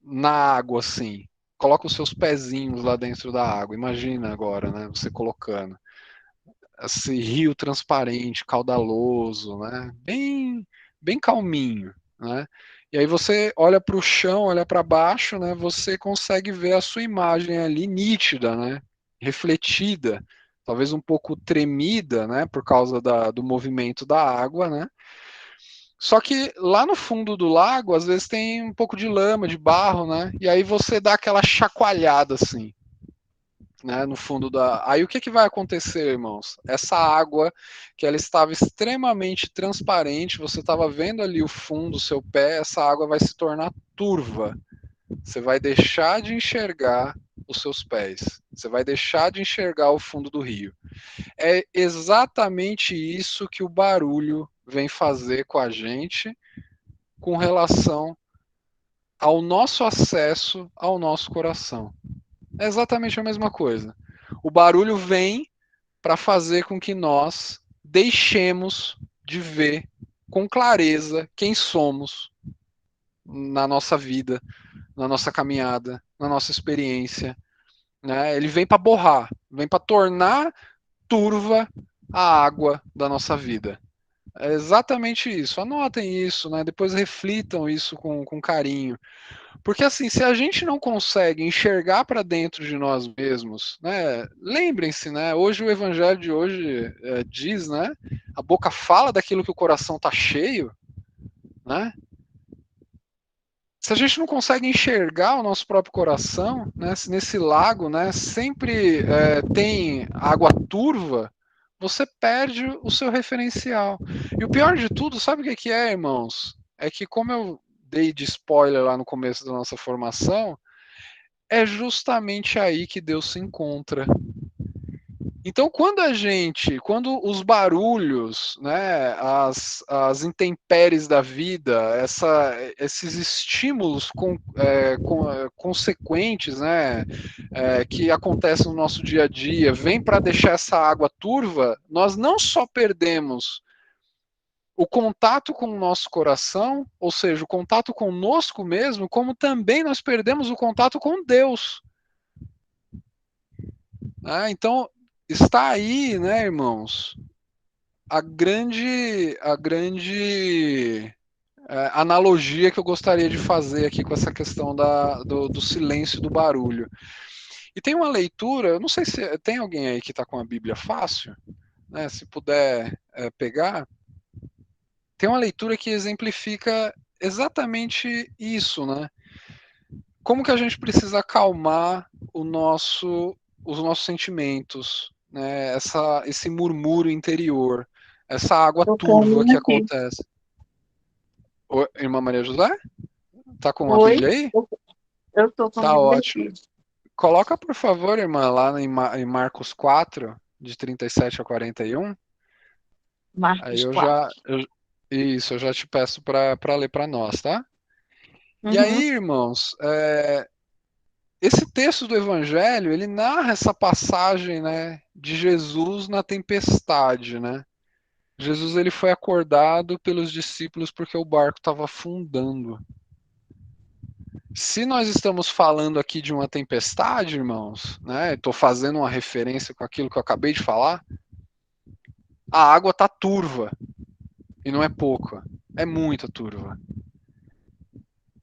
na água assim, coloca os seus pezinhos lá dentro da água, imagina agora, né, você colocando esse rio transparente, caudaloso, né, bem calminho, né? E aí você olha para o chão, olha para baixo, né? Você consegue ver a sua imagem ali nítida, né? Refletida, talvez um pouco tremida, né? Por causa do movimento da água, né? Só que lá no fundo do lago, às vezes tem um pouco de lama, de barro, né? E aí você dá aquela chacoalhada assim, né, no fundo da... Aí o que vai acontecer, irmãos? Essa água, que ela estava extremamente transparente, você estava vendo ali o fundo do seu pé, essa água vai se tornar turva. Você vai deixar de enxergar os seus pés. Você vai deixar de enxergar o fundo do rio. É exatamente isso que o barulho vem fazer com a gente com relação ao nosso acesso ao nosso coração. É exatamente a mesma coisa. O barulho vem para fazer com que nós deixemos de ver com clareza quem somos na nossa vida, na nossa caminhada, na nossa experiência. Né? Ele vem para borrar, vem para tornar turva a água da nossa vida. É exatamente isso. Anotem isso, né? Depois reflitam isso com carinho. Porque assim, se a gente não consegue enxergar para dentro de nós mesmos, né? Lembrem-se, né? Hoje o evangelho de hoje diz, né? A boca fala daquilo que o coração está cheio, né? Se a gente não consegue enxergar o nosso próprio coração, né? Se nesse lago, né? Sempre tem água turva, você perde o seu referencial. E o pior de tudo, sabe o que é, irmãos? É que como eu dei de spoiler lá no começo da nossa formação, é justamente aí que Deus se encontra. Então, quando os barulhos, né, as intempéries da vida, esses estímulos consequentes, né, que acontecem no nosso dia a dia, vêm para deixar essa água turva, nós não só perdemos o contato com o nosso coração, ou seja, o contato conosco mesmo, como também nós perdemos o contato com Deus. Então, está aí, né, irmãos, a grande analogia que eu gostaria de fazer aqui com essa questão do silêncio e do barulho. E tem uma leitura, eu não sei se tem alguém aí que está com a Bíblia fácil, né, se puder pegar, tem uma leitura que exemplifica exatamente isso, né? Como que a gente precisa acalmar os nossos sentimentos, né? Esse murmúrio interior, essa água Tô turva que aqui. acontece. Oi, irmã Maria José? Tá com a Oi, Bíblia aí? eu tô com a Tá Bíblia ótimo. aqui. Coloca, por favor, irmã, lá em Marcos 4, de 37 a 41. Aí Marcos eu 4. já. Isso, eu já te peço para ler para nós, tá? E Uhum. aí, irmãos, esse texto do Evangelho, ele narra essa passagem, né, de Jesus na tempestade, né? Jesus ele foi acordado pelos discípulos porque o barco estava afundando. Se nós estamos falando aqui de uma tempestade, irmãos, né? Estou fazendo uma referência com aquilo que eu acabei de falar. A água está turva e não é pouca, é muita turva.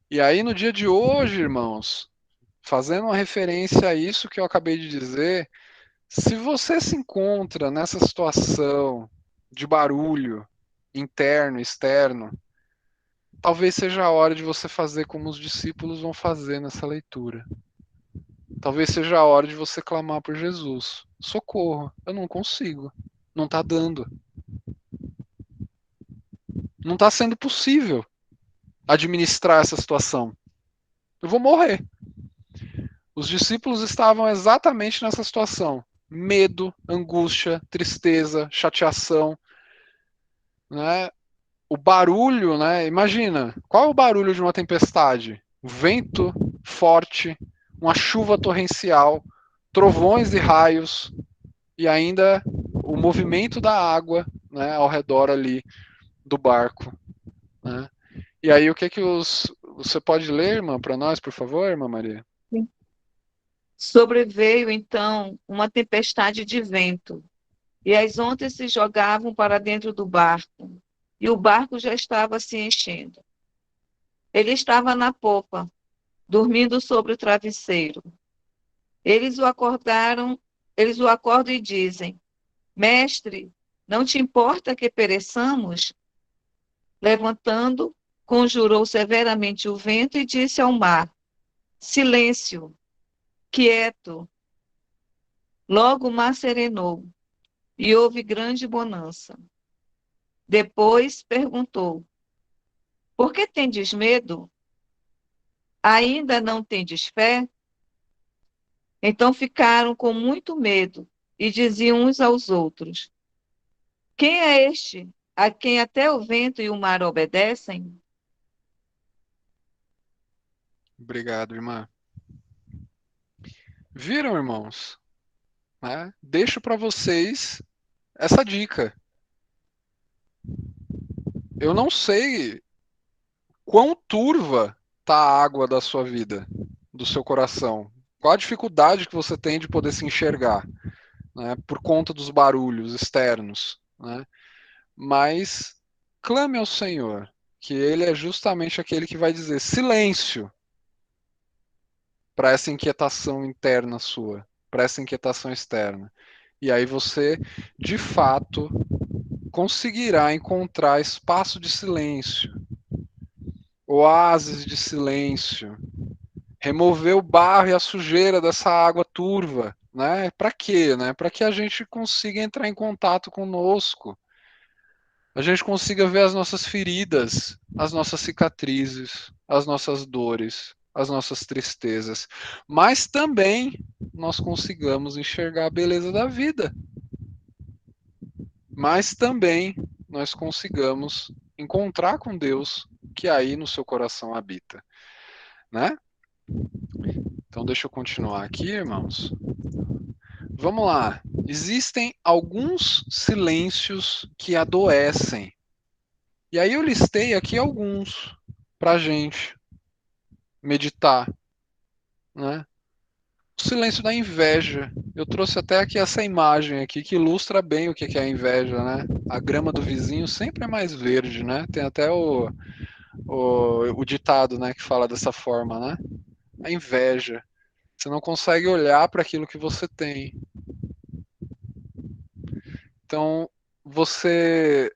E aí no dia de hoje, irmãos, fazendo uma referência a isso que eu acabei de dizer, se você se encontra nessa situação de barulho interno, externo, talvez seja a hora de você fazer como os discípulos vão fazer nessa leitura. Talvez seja a hora de você clamar por Jesus. Socorro, eu não consigo. Não está dando. Não está sendo possível administrar essa situação. Eu vou morrer. Os discípulos estavam exatamente nessa situação. Medo, angústia, tristeza, chateação, né? O barulho, né? Imagina, qual é o barulho de uma tempestade? Vento forte, uma chuva torrencial, trovões e raios, e ainda o movimento da água, né, ao redor ali do barco. Né? E aí o que você pode ler, irmã, para nós, por favor, irmã Maria? Sobreveio, então, uma tempestade de vento, e as ondas se jogavam para dentro do barco, e o barco já estava se enchendo. Ele estava na popa, dormindo sobre o travesseiro. Eles o acordam e dizem: Mestre, não te importa que pereçamos? Levantando, conjurou severamente o vento e disse ao mar: Silêncio, quieto. Logo o mar serenou e houve grande bonança. Depois perguntou: Por que tendes medo? Ainda não tendes fé? Então ficaram com muito medo e diziam uns aos outros: Quem é este a quem até o vento e o mar obedecem? Obrigado, irmã. Viram, irmãos? Né? Deixo para vocês essa dica. Eu não sei quão turva tá a água da sua vida, do seu coração. Qual a dificuldade que você tem de poder se enxergar, né, por conta dos barulhos externos, né? Mas clame ao Senhor, que Ele é justamente aquele que vai dizer silêncio para essa inquietação interna sua, para essa inquietação externa. E aí você, de fato, conseguirá encontrar espaço de silêncio, oásis de silêncio, remover o barro e a sujeira dessa água turva, né? Para quê, né? Para que a gente consiga entrar em contato conosco, a gente consiga ver as nossas feridas, as nossas cicatrizes, as nossas dores, as nossas tristezas, mas também nós consigamos enxergar a beleza da vida, mas também nós consigamos encontrar com Deus que aí no seu coração habita, né? Então deixa eu continuar aqui, irmãos. Vamos lá. Existem alguns silêncios que adoecem. E aí eu listei aqui alguns para a gente meditar, né? O silêncio da inveja. Eu trouxe até aqui essa imagem aqui que ilustra bem o que é a inveja, né? A grama do vizinho sempre é mais verde, né? Tem até o ditado, né, que fala dessa forma, né? A inveja. Você não consegue olhar para aquilo que você tem. Então, você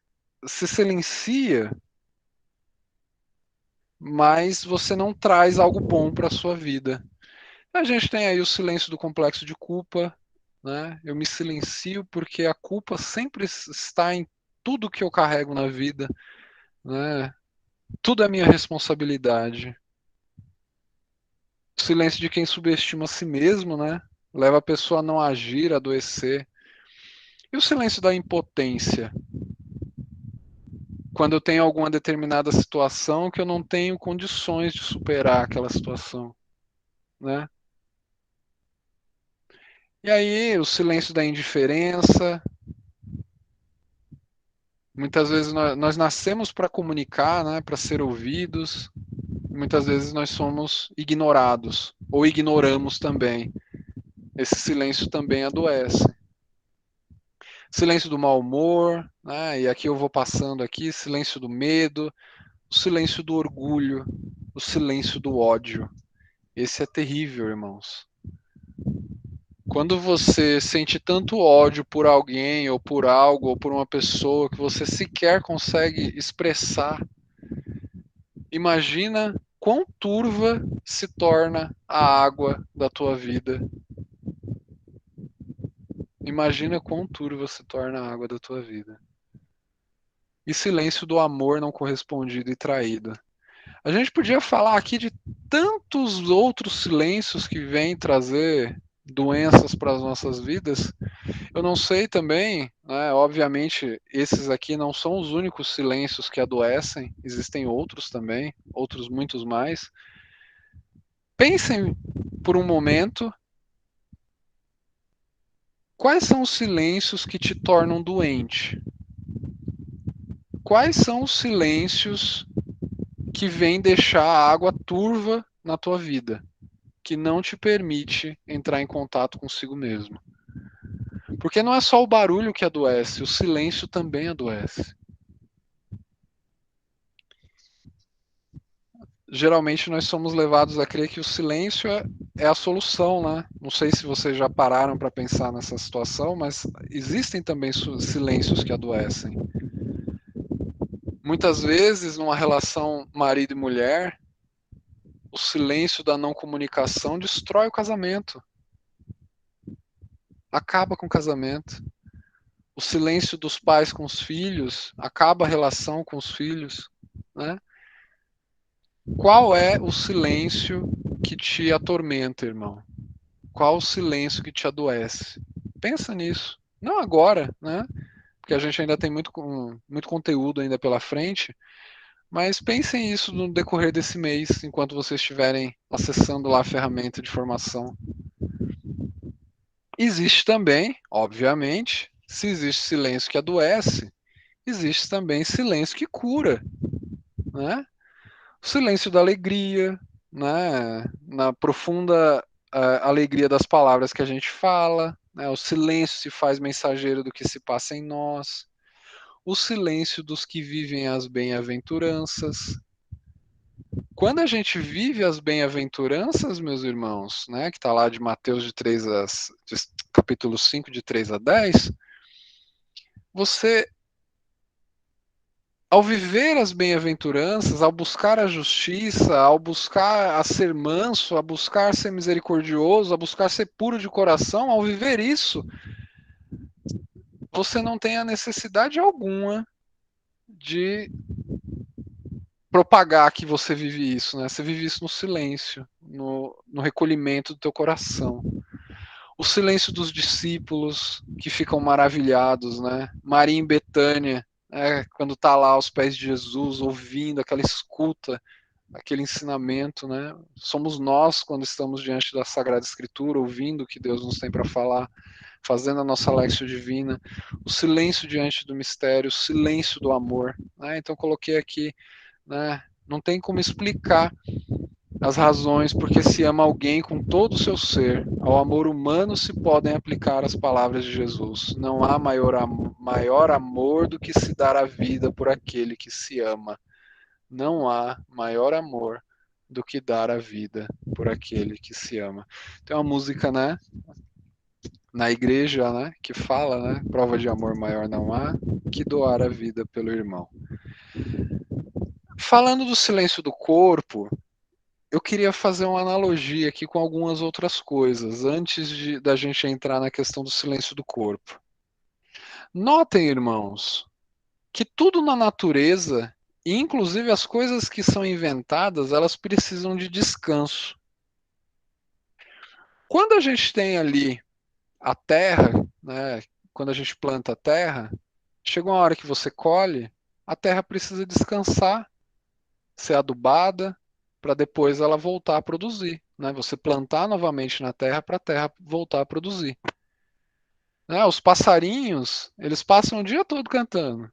se silencia, mas você não traz algo bom para a sua vida. A gente tem aí o silêncio do complexo de culpa, né? Eu me silencio porque a culpa sempre está em tudo que eu carrego na vida, né? Tudo é minha responsabilidade. O silêncio de quem subestima a si mesmo, né? Leva a pessoa a não agir, a adoecer. E o silêncio da impotência? Quando eu tenho alguma determinada situação que eu não tenho condições de superar aquela situação, né? E aí, o silêncio da indiferença. Muitas vezes nós nascemos para comunicar, né, para ser ouvidos. Muitas vezes nós somos ignorados ou ignoramos também. Esse silêncio também adoece. Silêncio do mau humor, né, e aqui eu vou passando aqui, silêncio do medo, o silêncio do orgulho, o silêncio do ódio. Esse é terrível, irmãos. Quando você sente tanto ódio por alguém, ou por algo, ou por uma pessoa que você sequer consegue expressar, imagina quão turva se torna a água da tua vida. Imagina quão turva se torna a água da tua vida. E silêncio do amor não correspondido e traído. A gente podia falar aqui de tantos outros silêncios que vêm trazer doenças para as nossas vidas. Eu não sei também, né, obviamente, esses aqui não são os únicos silêncios que adoecem, existem outros também, outros muitos mais. Pensem por um momento, quais são os silêncios que te tornam doente? Quais são os silêncios que vêm deixar a água turva na tua vida, que não te permite entrar em contato consigo mesmo? Porque não é só o barulho que adoece, o silêncio também adoece. Geralmente nós somos levados a crer que o silêncio é a solução, né? Não sei se vocês já pararam para pensar nessa situação, mas existem também silêncios que adoecem. Muitas vezes, numa relação marido e mulher, o silêncio da não comunicação destrói o casamento. Acaba com o casamento. O silêncio dos pais com os filhos acaba a relação com os filhos, né? Qual é o silêncio que te atormenta, irmão? Qual o silêncio que te adoece? Pensa nisso. Não agora, né? Porque a gente ainda tem muito conteúdo ainda pela frente, Mas pensem isso no decorrer desse mês, enquanto vocês estiverem acessando lá a ferramenta de formação. Existe também, obviamente, se existe silêncio que adoece, existe também silêncio que cura, né? O silêncio da alegria, né? Na profunda alegria das palavras que a gente fala, né? O silêncio se faz mensageiro do que se passa em nós. O silêncio dos que vivem as bem-aventuranças. Quando a gente vive as bem-aventuranças, meus irmãos, né, que está lá de Mateus capítulo 5, de 3 a 10, você, ao viver as bem-aventuranças, ao buscar a justiça, ao buscar a ser manso, a buscar ser misericordioso, a buscar ser puro de coração, ao viver isso, você não tem a necessidade alguma de propagar que você vive isso, né? Você vive isso no silêncio, no recolhimento do teu coração. O silêncio dos discípulos que ficam maravilhados, né? Maria em Betânia, né? Quando está lá aos pés de Jesus, ouvindo aquela escuta, aquele ensinamento, né? Somos nós quando estamos diante da Sagrada Escritura, ouvindo o que Deus nos tem para falar, fazendo a nossa Léxio Divina, o silêncio diante do mistério, o silêncio do amor, né? Então coloquei aqui, né? Não tem como explicar as razões porque se ama alguém com todo o seu ser. Ao amor humano se podem aplicar as palavras de Jesus. Não há maior amor do que se dar a vida por aquele que se ama. Não há maior amor do que dar a vida por aquele que se ama. Tem uma música, né, na igreja, né, que fala, né, prova de amor maior não há que doar a vida pelo irmão. Falando do silêncio do corpo, eu queria fazer uma analogia aqui com algumas outras coisas, antes da gente entrar na questão do silêncio do corpo. Notem, irmãos, que tudo na natureza, inclusive as coisas que são inventadas, elas precisam de descanso. Quando a gente tem ali a terra, né, quando a gente planta a terra, chega uma hora que você colhe, a terra precisa descansar, ser adubada, para depois ela voltar a produzir, né? Você plantar novamente na terra para a terra voltar a produzir. Né? Os passarinhos, eles passam o dia todo cantando.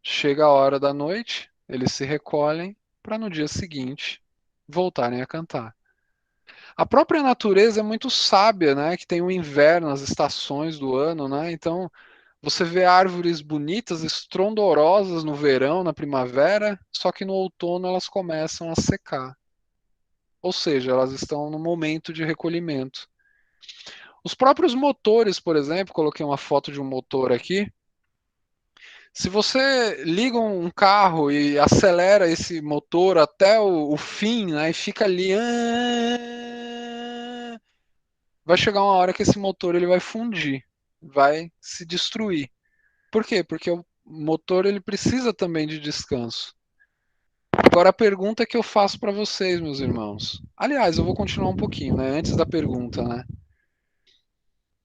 Chega a hora da noite, eles se recolhem para no dia seguinte voltarem a cantar. A própria natureza é muito sábia, né? Que tem o inverno, as estações do ano, né? Então você vê árvores bonitas, estrondorosas no verão, na primavera, só que no outono elas começam a secar. Ou seja, elas estão no momento de recolhimento. Os próprios motores, por exemplo, coloquei uma foto de um motor aqui. Se você liga um carro e acelera esse motor até o fim, né, e fica ali, vai chegar uma hora que esse motor ele vai fundir, vai se destruir. Por quê? Porque o motor ele precisa também de descanso. Agora a pergunta que eu faço para vocês, meus irmãos. Aliás, eu vou continuar um pouquinho, né? Antes da pergunta, né?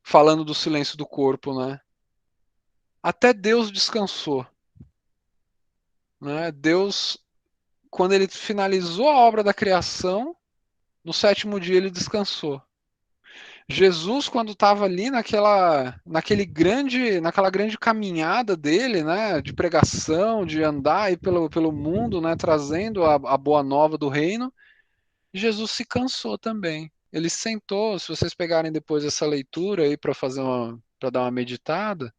Falando do silêncio do corpo, né? Até Deus descansou, né? Deus, quando ele finalizou a obra da criação, no sétimo dia ele descansou. Jesus, quando estava ali naquela grande caminhada dele, né, de pregação, de andar aí pelo mundo, né, trazendo a boa nova do reino, Jesus se cansou também. Ele sentou, se vocês pegarem depois essa leitura aí para dar uma meditada,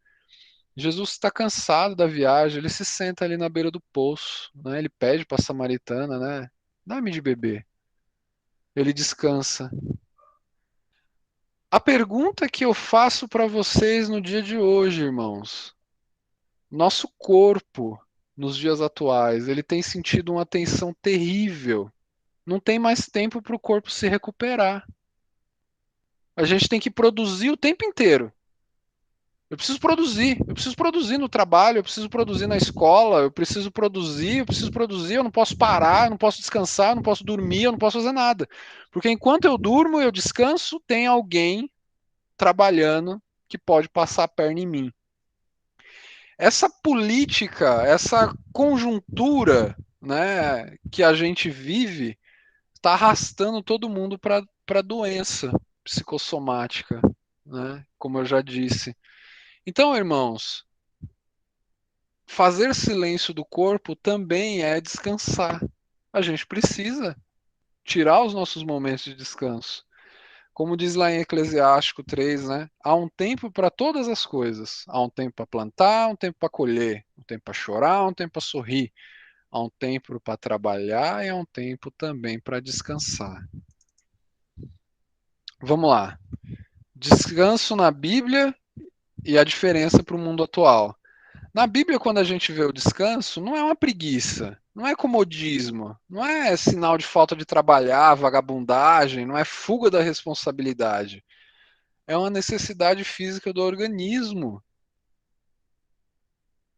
Jesus está cansado da viagem, ele se senta ali na beira do poço, né, ele pede para a samaritana, né, dá-me de beber. Ele descansa. A pergunta que eu faço para vocês no dia de hoje, irmãos. Nosso corpo, nos dias atuais, ele tem sentido uma tensão terrível. Não tem mais tempo para o corpo se recuperar. A gente tem que produzir o tempo inteiro. Eu preciso produzir no trabalho, eu preciso produzir na escola, eu preciso produzir, eu não posso parar, eu não posso descansar, eu não posso dormir, eu não posso fazer nada. Porque enquanto eu durmo, eu descanso, tem alguém trabalhando que pode passar a perna em mim. Essa política, essa conjuntura, né, que a gente vive está arrastando todo mundo para a doença psicossomática, né, como eu já disse. Então, irmãos, fazer silêncio do corpo também é descansar. A gente precisa tirar os nossos momentos de descanso. Como diz lá em Eclesiástico 3, né? Há um tempo para todas as coisas. Há um tempo para plantar, um tempo para colher, um tempo para chorar, um tempo para sorrir. Há um tempo para trabalhar e há um tempo também para descansar. Vamos lá. Descanso na Bíblia e a diferença para o mundo atual. Na Bíblia, quando a gente vê o descanso, não é uma preguiça, não é comodismo, não é sinal de falta de trabalhar, vagabundagem, não é fuga da responsabilidade. É uma necessidade física do organismo.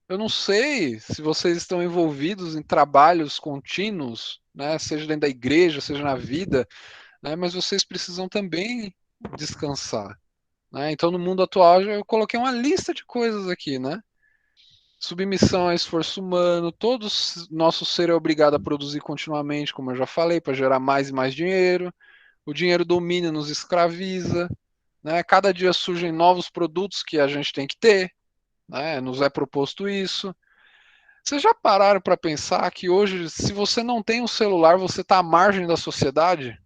Eu não sei se vocês estão envolvidos em trabalhos contínuos, né, seja dentro da igreja, seja na vida, né, mas vocês precisam também descansar. Né? Então, no mundo atual, eu coloquei uma lista de coisas aqui, né? Submissão a esforço humano, todo nosso ser é obrigado a produzir continuamente, como eu já falei, para gerar mais e mais dinheiro. O dinheiro domina, nos escraviza, né? Cada dia surgem novos produtos que a gente tem que ter, né? Nos é proposto isso. Vocês já pararam para pensar que hoje, se você não tem um celular, você está à margem da sociedade?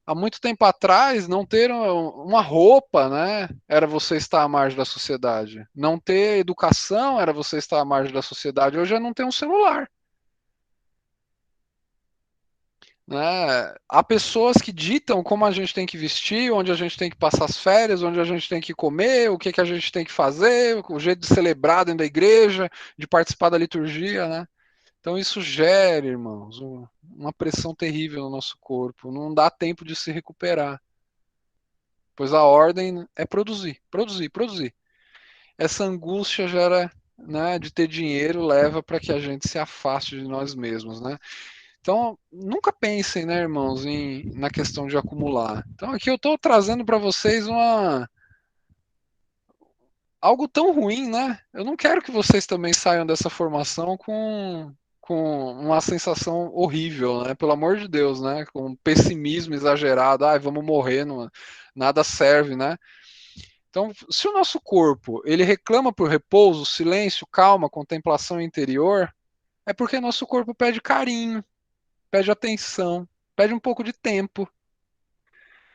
Há muito tempo atrás, não ter uma roupa, né, era você estar à margem da sociedade. Não ter educação era você estar à margem da sociedade. Hoje é não ter um celular. Né? Há pessoas que ditam como a gente tem que vestir, onde a gente tem que passar as férias, onde a gente tem que comer, o que, que a gente tem que fazer, o jeito de celebrar dentro da igreja, de participar da liturgia, né? Então isso gera, irmãos, uma pressão terrível no nosso corpo. Não dá tempo de se recuperar. Pois a ordem é produzir, produzir, produzir. Essa angústia gera, né, de ter dinheiro leva para que a gente se afaste de nós mesmos, né? Então, nunca pensem, né, irmãos, na questão de acumular. Então, aqui eu estou trazendo para vocês algo tão ruim, né? Eu não quero que vocês também saiam dessa formação com uma sensação horrível, né? Pelo amor de Deus, né? Com um pessimismo exagerado, vamos morrer, não, nada serve, né? Então, se o nosso corpo ele reclama por repouso, silêncio, calma, contemplação interior, é porque nosso corpo pede carinho, pede atenção, pede um pouco de tempo.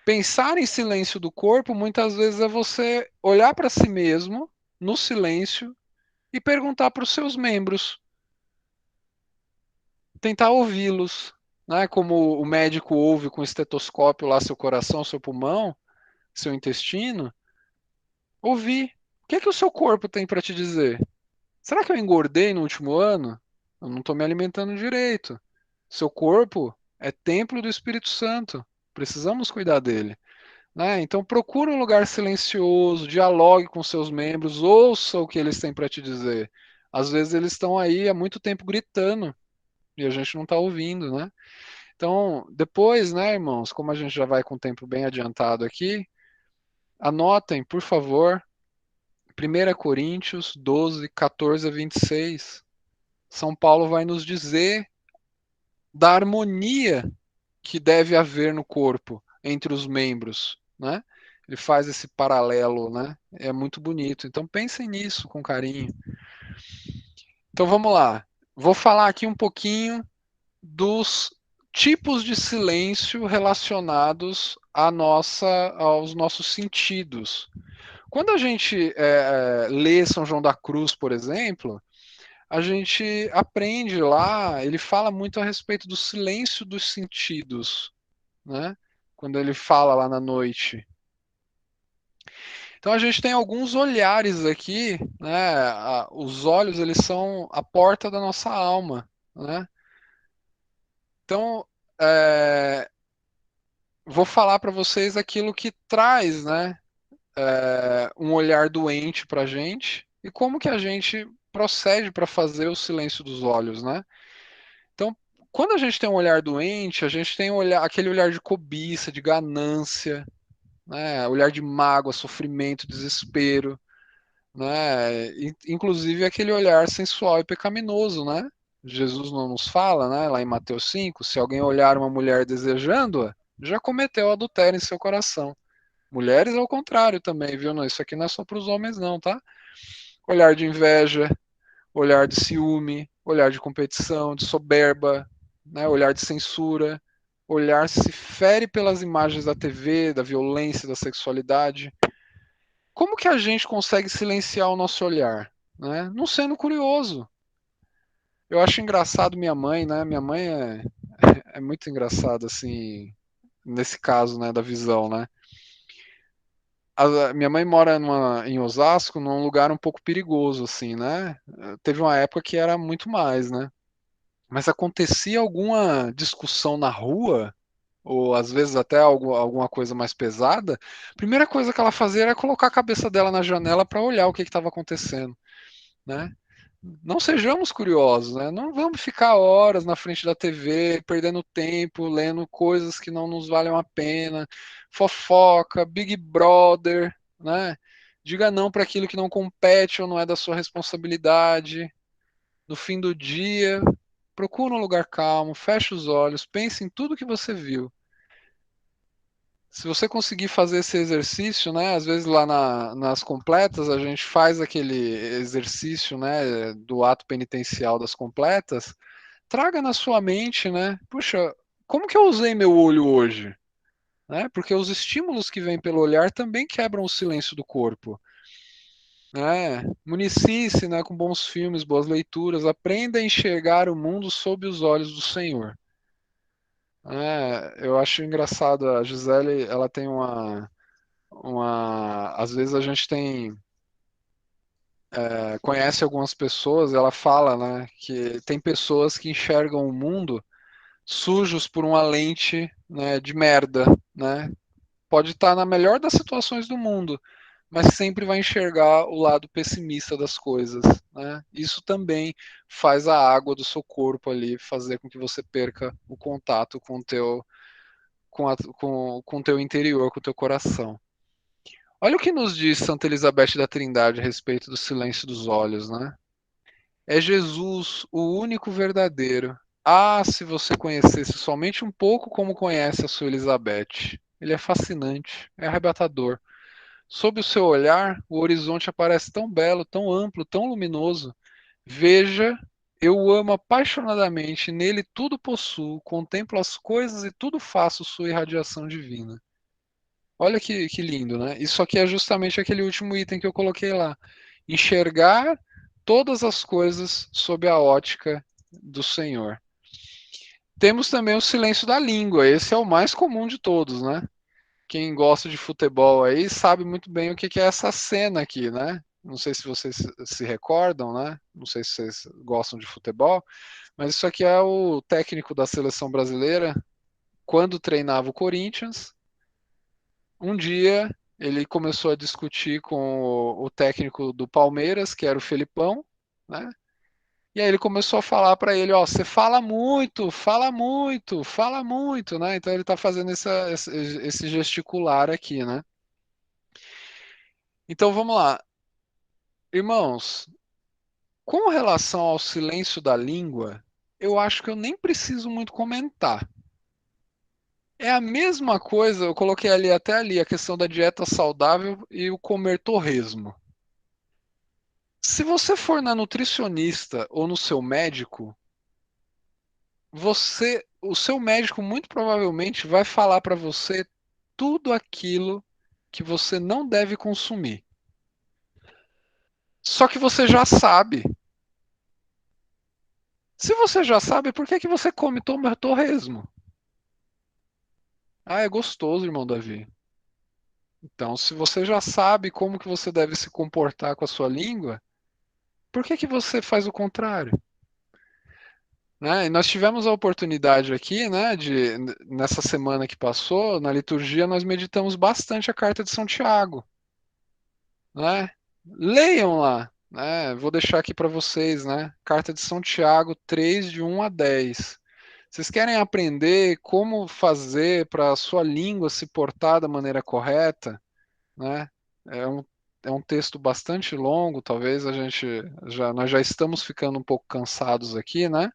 Pensar em silêncio do corpo muitas vezes é você olhar para si mesmo no silêncio e perguntar para os seus membros, tentar ouvi-los, né? Como o médico ouve com o estetoscópio lá seu coração, seu pulmão, seu intestino, ouvir. O que é que o seu corpo tem para te dizer? Será que eu engordei no último ano? Eu não estou me alimentando direito. Seu corpo é templo do Espírito Santo. Precisamos cuidar dele. Né? Então procure um lugar silencioso, dialogue com seus membros, ouça o que eles têm para te dizer. Às vezes eles estão aí há muito tempo gritando e a gente não está ouvindo, né? Então, depois, né, irmãos, como a gente já vai com o tempo bem adiantado aqui, anotem, por favor, 1 Coríntios 12, 14 a 26. São Paulo vai nos dizer da harmonia que deve haver no corpo entre os membros, né? Ele faz esse paralelo, né? É muito bonito. Então pensem nisso com carinho. Então vamos lá. Vou falar aqui um pouquinho dos tipos de silêncio relacionados aos nossos sentidos. Quando a gente lê São João da Cruz, por exemplo, a gente aprende lá, ele fala muito a respeito do silêncio dos sentidos, né? Quando ele fala lá na noite. Então a gente tem alguns olhares aqui, né? Os olhos eles são a porta da nossa alma, né? Então vou falar para vocês aquilo que traz, né? Um olhar doente para a gente e como que a gente procede para fazer o silêncio dos olhos, né? Então, quando a gente tem um olhar doente, a gente tem aquele olhar de cobiça, de ganância, né? Olhar de mágoa, sofrimento, desespero, né? Inclusive aquele olhar sensual e pecaminoso, né? Jesus não nos fala, né, lá em Mateus 5, se alguém olhar uma mulher desejando-a, já cometeu adultério em seu coração. Mulheres ao contrário também, viu? Não, isso aqui não é só para os homens não, tá? Olhar de inveja, olhar de ciúme, olhar de competição, de soberba, né, olhar de censura, olhar se fere pelas imagens da TV, da violência, da sexualidade. Como que a gente consegue silenciar o nosso olhar? Né? Não sendo curioso. Eu acho engraçado minha mãe, né? Minha mãe é muito engraçada, assim, nesse caso, né, da visão, né? Minha mãe mora em Osasco, num lugar um pouco perigoso, assim, né? Teve uma época que era muito mais, né? Mas acontecia alguma discussão na rua, ou às vezes até alguma coisa mais pesada, a primeira coisa que ela fazia era colocar a cabeça dela na janela para olhar o que estava acontecendo, né? Não sejamos curiosos, né? Não vamos ficar horas na frente da TV, perdendo tempo, lendo coisas que não nos valem a pena, fofoca, Big Brother, né? Diga não para aquilo que não compete ou não é da sua responsabilidade. No fim do dia, procure um lugar calmo, feche os olhos, pense em tudo que você viu. Se você conseguir fazer esse exercício, né? Às vezes lá nas completas a gente faz aquele exercício, né? Do ato penitencial das completas. Traga na sua mente, né? Puxa, como que eu usei meu olho hoje? Né? Porque os estímulos que vêm pelo olhar também quebram o silêncio do corpo. Né? Municie-se, né, com bons filmes, boas leituras. Aprenda a enxergar o mundo sob os olhos do Senhor. Eu acho engraçado, a Gisele, ela tem às vezes a gente conhece algumas pessoas, ela fala, né, que tem pessoas que enxergam o mundo sujos por uma lente, né, de merda, né? Pode estar na melhor das situações do mundo, mas sempre vai enxergar o lado pessimista das coisas, né? Isso também faz a água do seu corpo ali fazer com que você perca o contato com o teu com o teu interior, com o teu coração. Olha o que nos diz Santa Elizabeth da Trindade a respeito do silêncio dos olhos, né? É Jesus, o único verdadeiro. Ah, se você conhecesse somente um pouco como conhece a sua Elizabeth. Ele é fascinante, é arrebatador. Sob o seu olhar, o horizonte aparece tão belo, tão amplo, tão luminoso. Veja, eu o amo apaixonadamente, nele tudo possuo, contemplo as coisas e tudo faço sua irradiação divina. Olha que lindo, né? Isso aqui é justamente aquele último item que eu coloquei lá. Enxergar todas as coisas sob a ótica do Senhor. Temos também o silêncio da língua. Esse é o mais comum de todos, né? Quem gosta de futebol aí sabe muito bem o que é essa cena aqui, né? Não sei se vocês se recordam, né? Não sei se vocês gostam de futebol, mas isso aqui é o técnico da seleção brasileira quando treinava o Corinthians. Um dia ele começou a discutir com o técnico do Palmeiras, que era o Felipão, né? E aí ele começou a falar para ele, ó, você fala muito, fala muito, fala muito, né? Então ele está fazendo esse gesticular aqui, né? Então vamos lá. Irmãos, com relação ao silêncio da língua, eu acho que eu nem preciso muito comentar. É a mesma coisa, eu coloquei ali até ali a questão da dieta saudável e o comer torresmo. Se você for na nutricionista ou no seu médico, o seu médico muito provavelmente vai falar para você tudo aquilo que você não deve consumir. Só que você já sabe. Se você já sabe, por que você come torresmo? Ah, é gostoso, irmão Davi. Então, se você já sabe como que você deve se comportar com a sua língua, por que você faz o contrário? Né? E nós tivemos a oportunidade aqui, né, nessa semana que passou, na liturgia, nós meditamos bastante a carta de São Tiago. Né? Leiam lá, né? Vou deixar aqui para vocês, né? Carta de São Tiago 3, de 1 a 10. Vocês querem aprender como fazer para a sua língua se portar da maneira correta? Né? É um é um texto bastante longo, talvez nós já estamos ficando um pouco cansados aqui, né?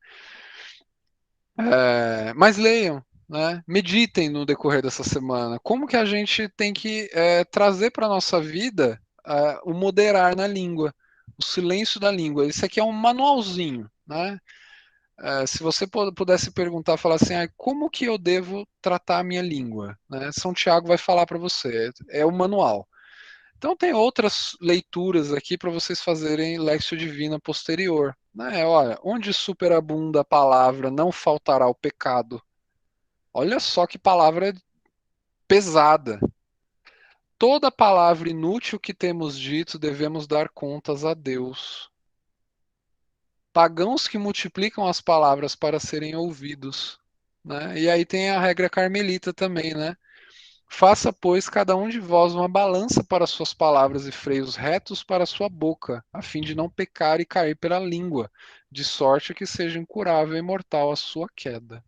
Mas leiam, né? Meditem no decorrer dessa semana. Como que a gente tem que trazer para a nossa vida o moderar na língua, o silêncio da língua. Isso aqui é um manualzinho, né? Se você pudesse perguntar, falar assim, como que eu devo tratar a minha língua? Né? São Tiago vai falar para você, é o manual. Então tem outras leituras aqui para vocês fazerem Léxio Divina posterior. Né? Olha, onde superabunda a palavra, não faltará o pecado. Olha só que palavra pesada. Toda palavra inútil que temos dito devemos dar contas a Deus. Pagãos que multiplicam as palavras para serem ouvidos. Né? E aí tem a regra carmelita também, né? Faça, pois, cada um de vós uma balança para suas palavras e freios retos para sua boca, a fim de não pecar e cair pela língua, de sorte que seja incurável e mortal a sua queda.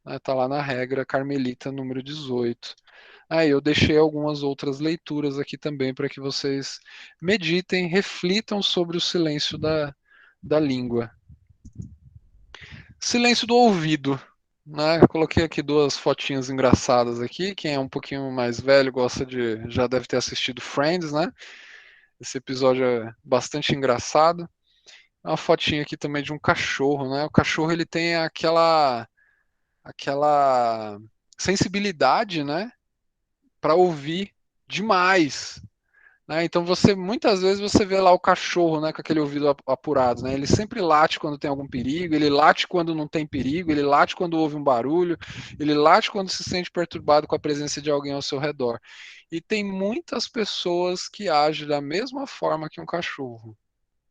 Está lá na regra carmelita número 18. Aí eu deixei algumas outras leituras aqui também para que vocês meditem, reflitam sobre o silêncio da língua. Silêncio do ouvido. Né? Coloquei aqui duas fotinhas engraçadas aqui. Quem é um pouquinho mais velho já deve ter assistido Friends, né? Esse episódio é bastante engraçado. Uma fotinha aqui também de um cachorro, né? O cachorro ele tem aquela sensibilidade, né? Para ouvir demais. Né? Então muitas vezes você vê lá o cachorro, né, com aquele ouvido apurado, né? Ele sempre late quando tem algum perigo, ele late quando não tem perigo, ele late quando ouve um barulho, ele late quando se sente perturbado com a presença de alguém ao seu redor. E tem muitas pessoas que agem da mesma forma que um cachorro,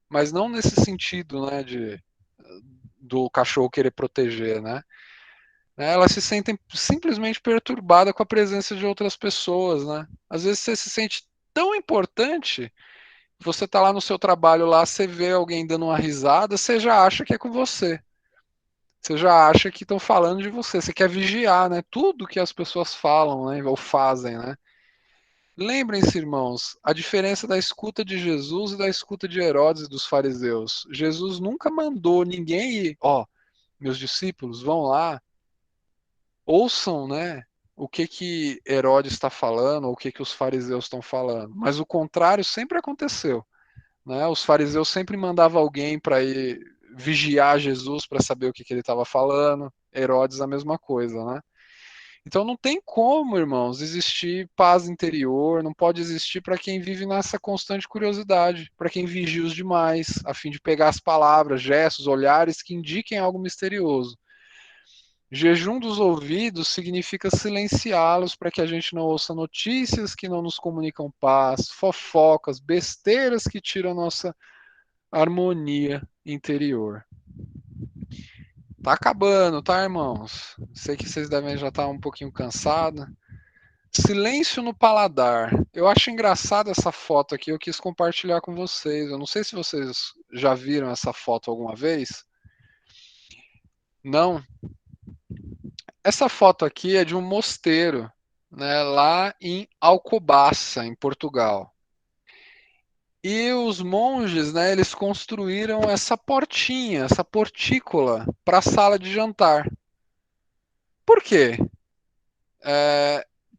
mas não nesse sentido, né, do cachorro querer proteger, né? Elas se sentem simplesmente perturbadas com a presença de outras pessoas, né? Às vezes você se sente tão importante, você tá lá no seu trabalho lá, você vê alguém dando uma risada, você já acha que é com você. Você já acha que estão falando de você. Você quer vigiar, né? Tudo que as pessoas falam, né? Ou fazem, né? Lembrem-se, irmãos, a diferença da escuta de Jesus e da escuta de Herodes e dos fariseus. Jesus nunca mandou ninguém ir, meus discípulos, vão lá, ouçam, né? O que Herodes está falando, ou o que os fariseus estão falando. Mas o contrário sempre aconteceu. Né? Os fariseus sempre mandavam alguém para ir vigiar Jesus para saber o que ele estava falando. Herodes a mesma coisa, né? Então não tem como, irmãos, existir paz interior, não pode existir para quem vive nessa constante curiosidade, para quem vigia os demais, a fim de pegar as palavras, gestos, olhares que indiquem algo misterioso. Jejum dos ouvidos significa silenciá-los para que a gente não ouça notícias que não nos comunicam paz, fofocas, besteiras que tiram a nossa harmonia interior. Tá acabando, tá, irmãos? Sei que vocês devem já estar um pouquinho cansados. Silêncio no paladar. Eu acho engraçado essa foto aqui, eu quis compartilhar com vocês. Eu não sei se vocês já viram essa foto alguma vez. Não? Essa foto aqui é de um mosteiro, né, lá em Alcobaça, em Portugal. E os monges, né, eles construíram essa portinha, essa portícola para a sala de jantar. Por quê?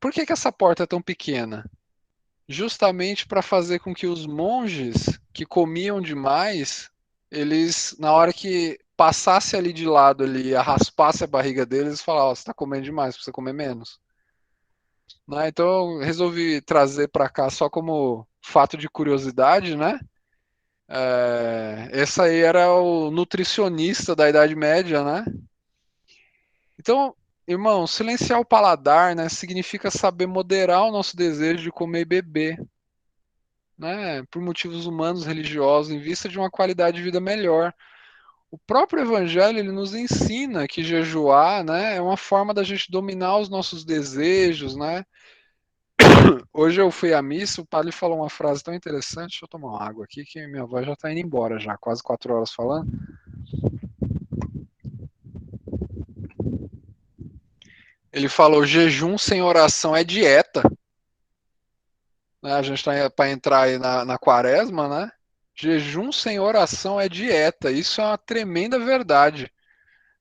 Por que essa porta é tão pequena? Justamente para fazer com que os monges que comiam demais, eles, na hora que passasse ali de lado ali, raspasse a barriga deles, falavam, você está comendo demais, precisa comer menos. Né? Então eu resolvi trazer para cá só como fato de curiosidade, né? Essa aí era o nutricionista da Idade Média, né? Então, irmão, silenciar o paladar, né, significa saber moderar o nosso desejo de comer e beber, né, por motivos humanos, religiosos, em vista de uma qualidade de vida melhor. O próprio Evangelho ele nos ensina que jejuar, né, é uma forma da gente dominar os nossos desejos, né? Hoje eu fui à missa, o padre falou uma frase tão interessante. Deixa eu tomar uma água aqui, que minha voz já está indo embora já, quase 4 horas falando. Ele falou: jejum sem oração é dieta. né? A gente está para entrar aí na quaresma, né? Jejum sem oração é dieta. Isso é uma tremenda verdade,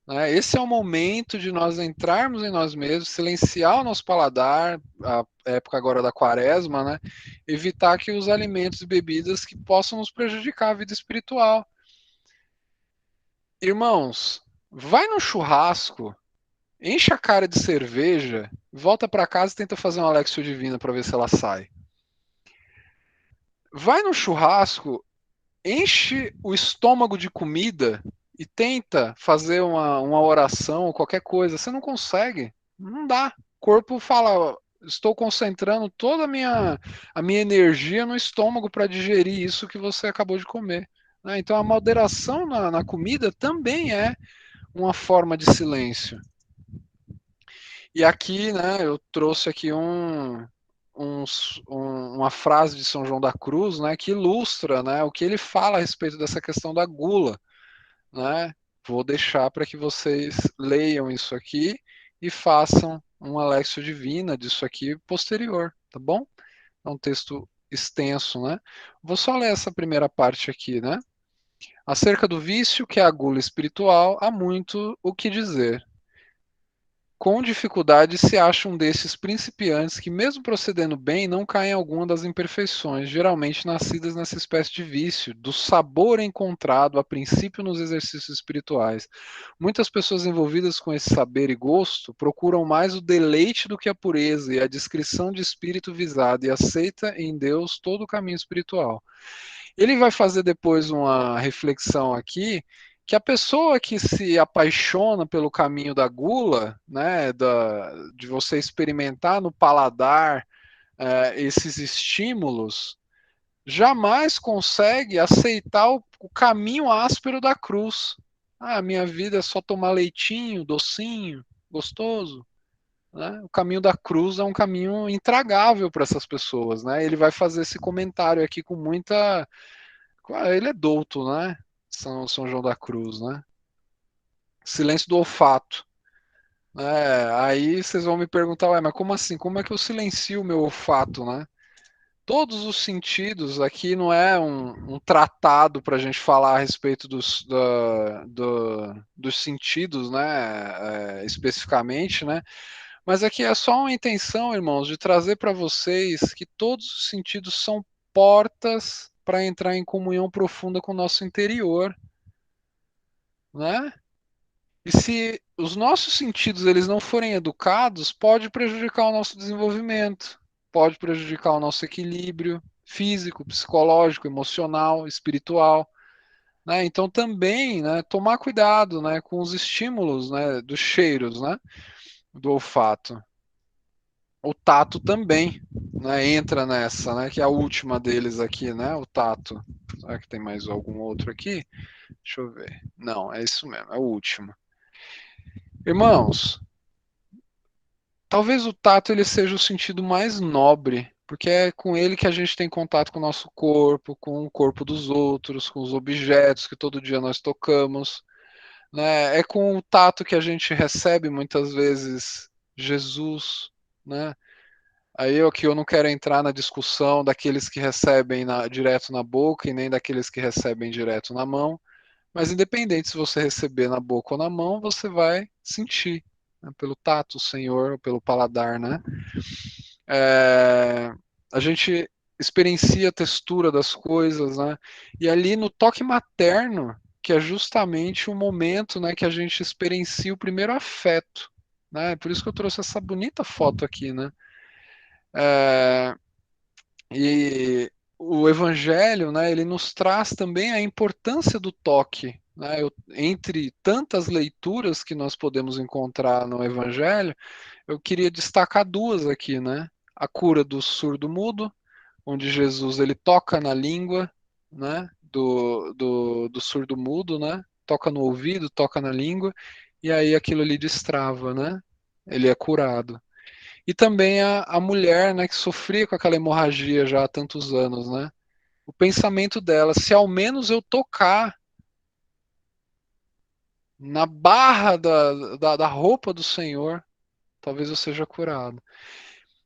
né? Esse é o momento de nós entrarmos em nós mesmos, silenciar o nosso paladar, a época agora da quaresma, né? Evitar que os alimentos e bebidas que possam nos prejudicar a vida espiritual. Irmãos, vai no churrasco, enche a cara de cerveja, volta para casa e tenta fazer uma Alexio Divina para ver se ela sai. Vai no churrasco, enche o estômago de comida e tenta fazer uma oração ou qualquer coisa. Você não consegue. Não dá. O corpo fala, estou concentrando toda a minha energia no estômago para digerir isso que você acabou de comer. Né? Então a moderação na comida também é uma forma de silêncio. E aqui, né, eu trouxe aqui uma frase de São João da Cruz, né, que ilustra, né, o que ele fala a respeito dessa questão da gula, né? Vou deixar para que vocês leiam isso aqui e façam uma Alexio Divina disso aqui posterior, tá bom? É um texto extenso, né? Vou só ler essa primeira parte aqui, né? Acerca do vício, que é a gula espiritual, há muito o que dizer. Com dificuldade se acha um desses principiantes que, mesmo procedendo bem, não cai em alguma das imperfeições, geralmente nascidas nessa espécie de vício, do sabor encontrado a princípio nos exercícios espirituais. Muitas pessoas envolvidas com esse saber e gosto procuram mais o deleite do que a pureza e a discrição de espírito visado e aceita em Deus todo o caminho espiritual. Ele vai fazer depois uma reflexão aqui que a pessoa que se apaixona pelo caminho da gula, né, de você experimentar no paladar esses estímulos, jamais consegue aceitar o caminho áspero da cruz. Ah, minha vida é só tomar leitinho, docinho, gostoso. Né? O caminho da cruz é um caminho intragável para essas pessoas. Né? Ele vai fazer esse comentário aqui com muita. Ele é douto, né? São João da Cruz, né? Silêncio do olfato. Aí vocês vão me perguntar, ué, mas como assim? Como é que eu silencio o meu olfato, né? Todos os sentidos, aqui não é um tratado para a gente falar a respeito dos sentidos, né? Especificamente, né? Mas aqui é só uma intenção, irmãos, de trazer para vocês que todos os sentidos são portas para entrar em comunhão profunda com o nosso interior, né? E se os nossos sentidos eles não forem educados, pode prejudicar o nosso desenvolvimento, pode prejudicar o nosso equilíbrio físico, psicológico, emocional, espiritual. Né? Então também, né, tomar cuidado, né, com os estímulos, né, dos cheiros, né, do olfato. O tato também, né, entra nessa, né, que é a última deles aqui, né, o tato. Será que tem mais algum outro aqui? Deixa eu ver. Não, é isso mesmo, é o último. Irmãos, talvez o tato ele seja o sentido mais nobre, porque é com ele que a gente tem contato com o nosso corpo, com o corpo dos outros, com os objetos que todo dia nós tocamos, né? É com o tato que a gente recebe muitas vezes Jesus, né? Aí eu não quero entrar na discussão daqueles que recebem direto na boca e nem daqueles que recebem direto na mão, mas independente se você receber na boca ou na mão, você vai sentir, né, pelo tato, o Senhor, pelo paladar, né? A gente experiencia a textura das coisas, né? E ali no toque materno, que é justamente o momento, né, que a gente experiencia o primeiro afeto, né? Por isso que eu trouxe essa bonita foto aqui, né? E o Evangelho, né, ele nos traz também a importância do toque. Né? Entre tantas leituras que nós podemos encontrar no Evangelho, eu queria destacar duas aqui, né? A cura do surdo-mudo, onde Jesus ele toca na língua, né, do surdo-mudo, né? Toca no ouvido, toca na língua, e aí aquilo ali destrava, né? Ele é curado. E também a mulher, né, que sofria com aquela hemorragia já há tantos anos, né? O pensamento dela, se ao menos eu tocar na barra da roupa do Senhor, talvez eu seja curado.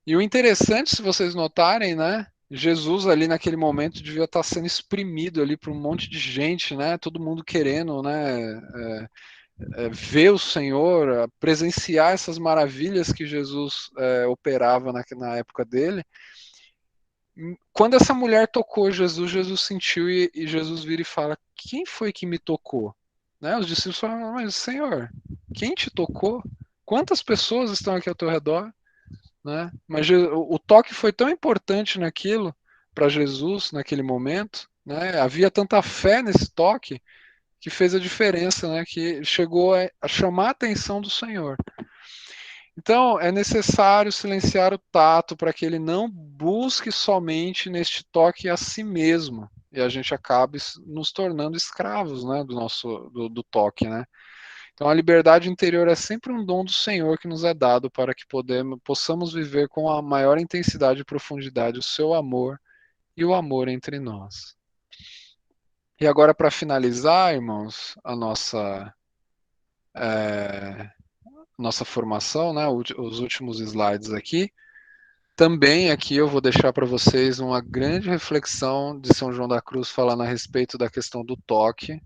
E o interessante, se vocês notarem, né? Jesus ali naquele momento devia estar sendo exprimido ali por um monte de gente, né? Todo mundo querendo, né? Ver o Senhor, presenciar essas maravilhas que Jesus operava na época dele. Quando essa mulher tocou Jesus, Jesus sentiu e Jesus vira e fala: quem foi que me tocou? Né? Os discípulos falam: mas Senhor, quem te tocou? Quantas pessoas estão aqui ao teu redor? Né? Mas o toque foi tão importante naquilo para Jesus naquele momento, né? Havia tanta fé nesse toque que fez a diferença, né? Que chegou a chamar a atenção do Senhor. Então, é necessário silenciar o tato para que ele não busque somente neste toque a si mesmo e a gente acabe nos tornando escravos, né, do toque, né? Então, a liberdade interior é sempre um dom do Senhor que nos é dado para que possamos viver com a maior intensidade e profundidade o seu amor e o amor entre nós. E agora, para finalizar, irmãos, a nossa formação, né, os últimos slides aqui, também aqui eu vou deixar para vocês uma grande reflexão de São João da Cruz falando a respeito da questão do toque,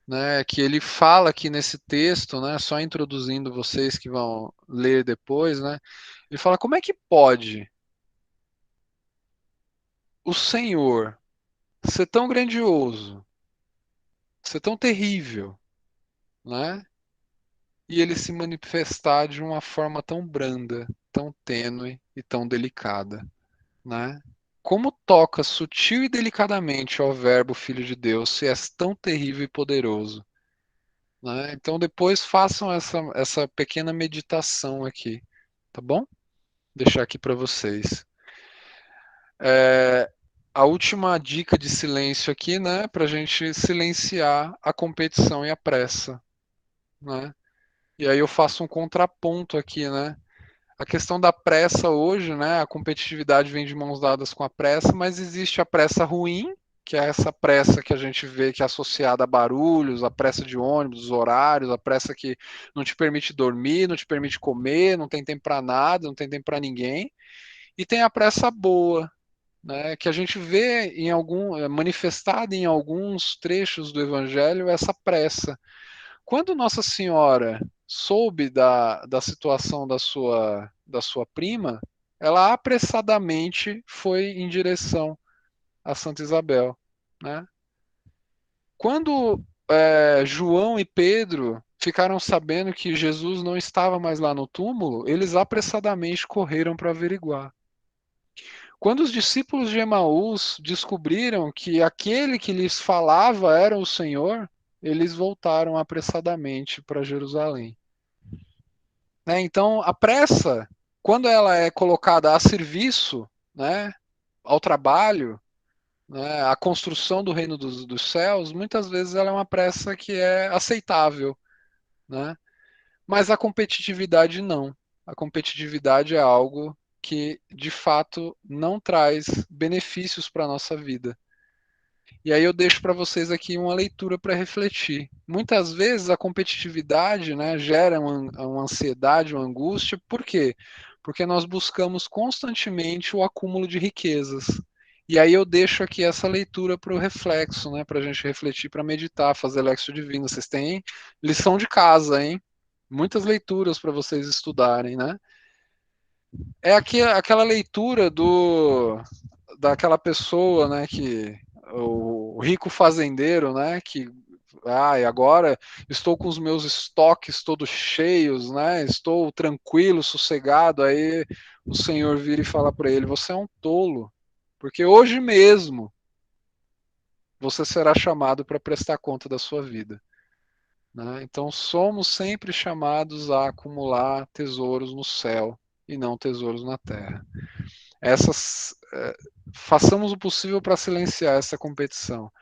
né, que ele fala aqui nesse texto, né, só introduzindo vocês que vão ler depois, né, ele fala como é que pode o Senhor ser tão grandioso, ser tão terrível, né, e ele se manifestar de uma forma tão branda, tão tênue e tão delicada, né? Como toca sutil e delicadamente ao Verbo Filho de Deus, se és tão terrível e poderoso, né? Então depois façam essa pequena meditação aqui, tá bom? Deixar aqui para vocês. A última dica de silêncio aqui, né? Para a gente silenciar a competição e a pressa, né? E aí eu faço um contraponto aqui, né? A questão da pressa hoje, né? A competitividade vem de mãos dadas com a pressa, mas existe a pressa ruim, que é essa pressa que a gente vê que é associada a barulhos, a pressa de ônibus, os horários, a pressa que não te permite dormir, não te permite comer, não tem tempo para nada, não tem tempo para ninguém. E tem a pressa boa, né? Que a gente vê manifestada em alguns trechos do Evangelho essa pressa. Quando Nossa Senhora soube da situação da sua prima, ela apressadamente foi em direção a Santa Isabel, né? Quando João e Pedro ficaram sabendo que Jesus não estava mais lá no túmulo, eles apressadamente correram para averiguar. Quando os discípulos de Emaús descobriram que aquele que lhes falava era o Senhor, eles voltaram apressadamente para Jerusalém. Né? Então, a pressa, quando ela é colocada a serviço, né, ao trabalho, né, à construção do reino dos céus, muitas vezes ela é uma pressa que é aceitável. Né? Mas a competitividade não. A competitividade é algo que, de fato, não traz benefícios para a nossa vida. E aí eu deixo para vocês aqui uma leitura para refletir. Muitas vezes a competitividade, né, gera uma ansiedade, uma angústia. Por quê? Porque nós buscamos constantemente o acúmulo de riquezas. E aí eu deixo aqui essa leitura para o reflexo, né, para a gente refletir, para meditar, fazer Lexio Divino. Vocês têm lição de casa, hein? Muitas leituras para vocês estudarem, né? É aqui, aquela leitura daquela pessoa, né, que o rico fazendeiro, né, que e agora estou com os meus estoques todos cheios, né, estou tranquilo, sossegado. Aí o Senhor vira e fala para ele: você é um tolo, porque hoje mesmo você será chamado para prestar conta da sua vida. Né? Então somos sempre chamados a acumular tesouros no céu e não tesouros na terra. Façamos o possível para silenciar essa competição.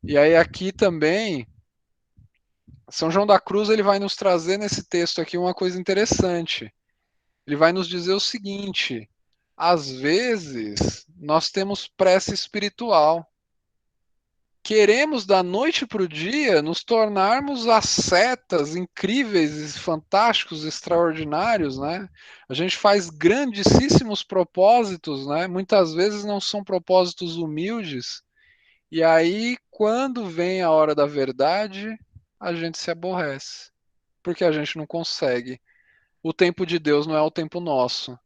E aí aqui também São João da Cruz ele vai nos trazer nesse texto aqui uma coisa interessante. Ele vai nos dizer o seguinte: às vezes nós temos pressa espiritual. queremos da noite para o dia nos tornarmos ascetas incríveis, fantásticos, extraordinários, né? A gente faz grandíssimos propósitos, né? Muitas vezes não são propósitos humildes. E aí, quando vem a hora da verdade, a gente se aborrece, porque a gente não consegue. O tempo de Deus não é o tempo nosso.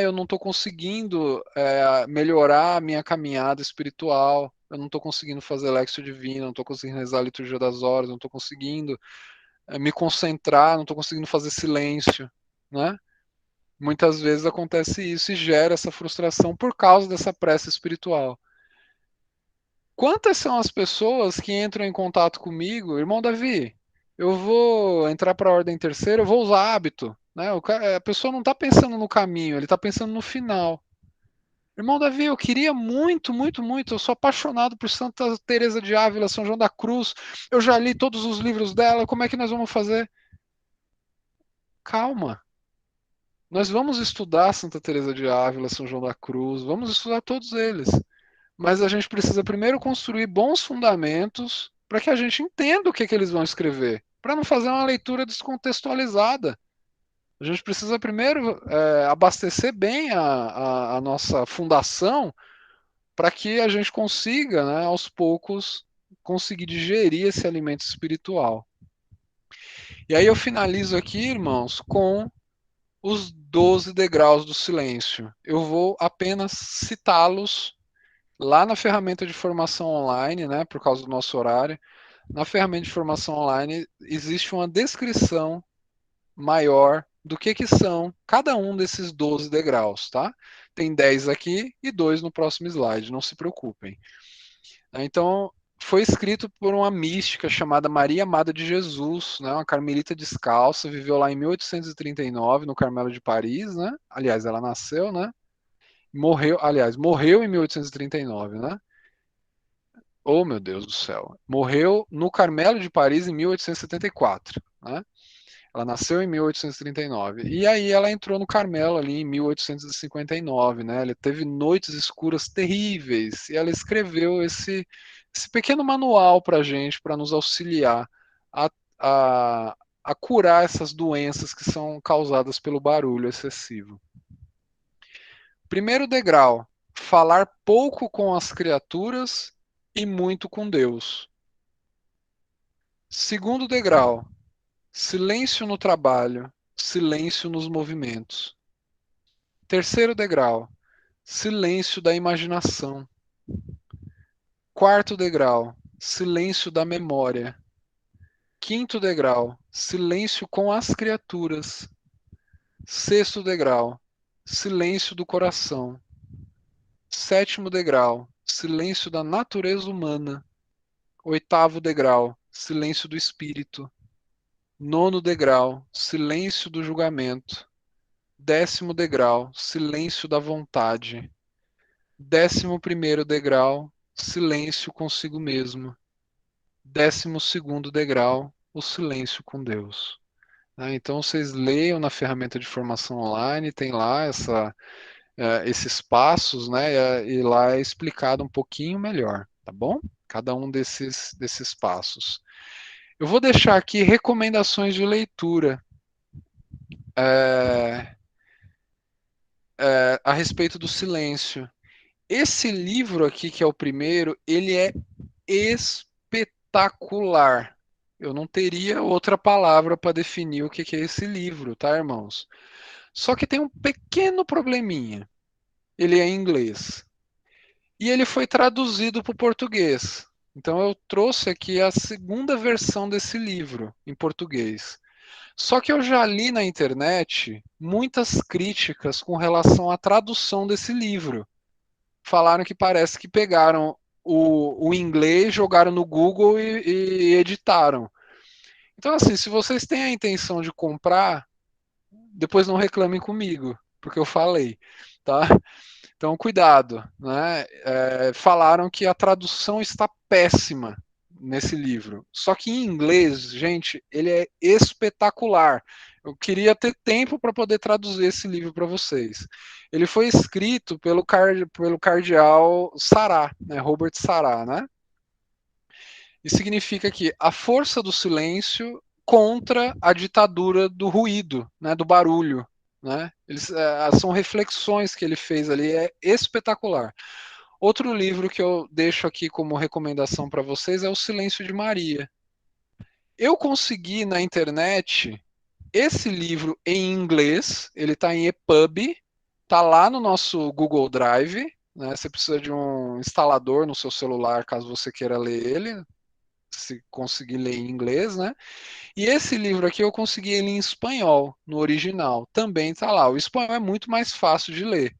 Eu não estou conseguindo melhorar a minha caminhada espiritual, eu não estou conseguindo fazer Lexio Divina, não estou conseguindo rezar a Liturgia das Horas, não estou conseguindo me concentrar, não estou conseguindo fazer silêncio, né? Muitas vezes acontece isso e gera essa frustração por causa dessa pressa espiritual. Quantas são as pessoas que entram em contato comigo, irmão Davi, eu vou entrar para a ordem terceira, eu vou usar hábito, né? A pessoa não está pensando no caminho, ele está pensando no final. Irmão Davi, eu queria muito, muito, muito, eu sou apaixonado por Santa Teresa de Ávila, São João da Cruz, eu já li todos os livros dela, como é que nós vamos fazer? Calma. Nós vamos estudar Santa Teresa de Ávila, São João da Cruz, vamos estudar todos eles. Mas a gente precisa primeiro construir bons fundamentos para que a gente entenda o que eles vão escrever, para não fazer uma leitura descontextualizada. A gente precisa primeiro abastecer bem a nossa fundação para que a gente consiga, né, aos poucos, conseguir digerir esse alimento espiritual. E aí eu finalizo aqui, irmãos, com os 12 degraus do silêncio. Eu vou apenas citá-los lá na ferramenta de formação online, né, por causa do nosso horário. Na ferramenta de formação online existe uma descrição maior do que são cada um desses 12 degraus, tá? Tem 10 aqui e 2 no próximo slide, não se preocupem. Então, foi escrito por uma mística chamada Maria Amada de Jesus, né, uma carmelita descalça, viveu lá em 1839 no Carmelo de Paris, né? Aliás, ela nasceu, né? Morreu em 1839, né? Oh, meu Deus do céu. Morreu no Carmelo de Paris em 1874, né? Ela nasceu em 1839. E aí ela entrou no Carmelo ali em 1859, né? Ela teve noites escuras terríveis e ela escreveu esse pequeno manual para a gente, para nos auxiliar a, a curar essas doenças que são causadas pelo barulho excessivo. Primeiro degrau, falar pouco com as criaturas e muito com Deus. Segundo degrau, silêncio no trabalho, silêncio nos movimentos. Terceiro degrau, silêncio da imaginação. Quarto degrau, silêncio da memória. Quinto degrau, silêncio com as criaturas. Sexto degrau, silêncio do coração. Sétimo degrau, silêncio da natureza humana. Oitavo degrau, silêncio do espírito. Nono degrau, silêncio do julgamento. 10º degrau, silêncio da vontade. 11º degrau, silêncio consigo mesmo. 12º degrau, o silêncio com Deus. Então vocês leiam na ferramenta de formação online, tem lá esses passos, né? E lá é explicado um pouquinho melhor, tá bom? Cada um desses passos. Eu vou deixar aqui recomendações de leitura a respeito do silêncio. Esse livro aqui, que é o primeiro, ele é espetacular. Eu não teria outra palavra para definir o que é esse livro, tá, irmãos? Só que tem um pequeno probleminha. Ele é em inglês. E ele foi traduzido para o português. Então eu trouxe aqui a segunda versão desse livro em português. Só que eu já li na internet muitas críticas com relação à tradução desse livro. Falaram que parece que pegaram o inglês, jogaram no Google e editaram. Então, assim, se vocês têm a intenção de comprar, depois não reclamem comigo, porque eu falei, tá? Então, cuidado, né? Falaram que a tradução está péssima nesse livro. Só que em inglês, gente, ele é espetacular. Eu queria ter tempo para poder traduzir esse livro para vocês. Ele foi escrito pelo cardeal Sará, né? Robert Sará, né? E significa que a força do silêncio contra a ditadura do ruído, né, do barulho. Né? São reflexões que ele fez ali, é espetacular. Outro livro que eu deixo aqui como recomendação para vocês é O Silêncio de Maria. Eu consegui na internet esse livro em inglês, ele está em EPUB, está lá no nosso Google Drive, né? Você precisa de um instalador no seu celular, caso você queira ler ele, se conseguir ler em inglês, né? E esse livro aqui eu consegui ele em espanhol, no original, também está lá. O espanhol é muito mais fácil de ler,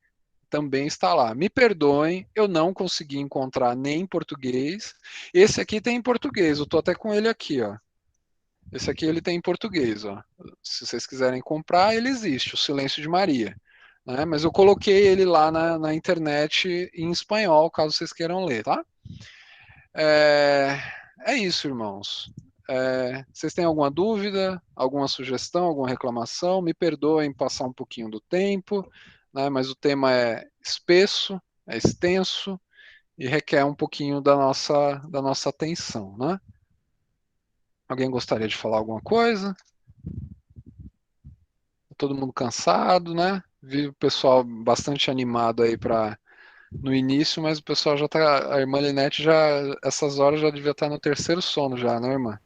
também está lá. Me perdoem, eu não consegui encontrar nem em português. Esse aqui tem em português, eu estou até com ele aqui, ó. Esse aqui ele tem em português, ó. Se vocês quiserem comprar, ele existe, O Silêncio de Maria. Né? Mas eu coloquei ele lá na internet em espanhol, caso vocês queiram ler, tá? É isso, irmãos. Vocês têm alguma dúvida, alguma sugestão, alguma reclamação? Me perdoem passar um pouquinho do tempo, né? Mas o tema é espesso, é extenso e requer um pouquinho da nossa atenção, né? Alguém gostaria de falar alguma coisa? Todo mundo cansado, né? Vi o pessoal bastante animado aí no início, mas o pessoal já tá. A irmã Linete já, essas horas já devia estar no terceiro sono já, né, irmã?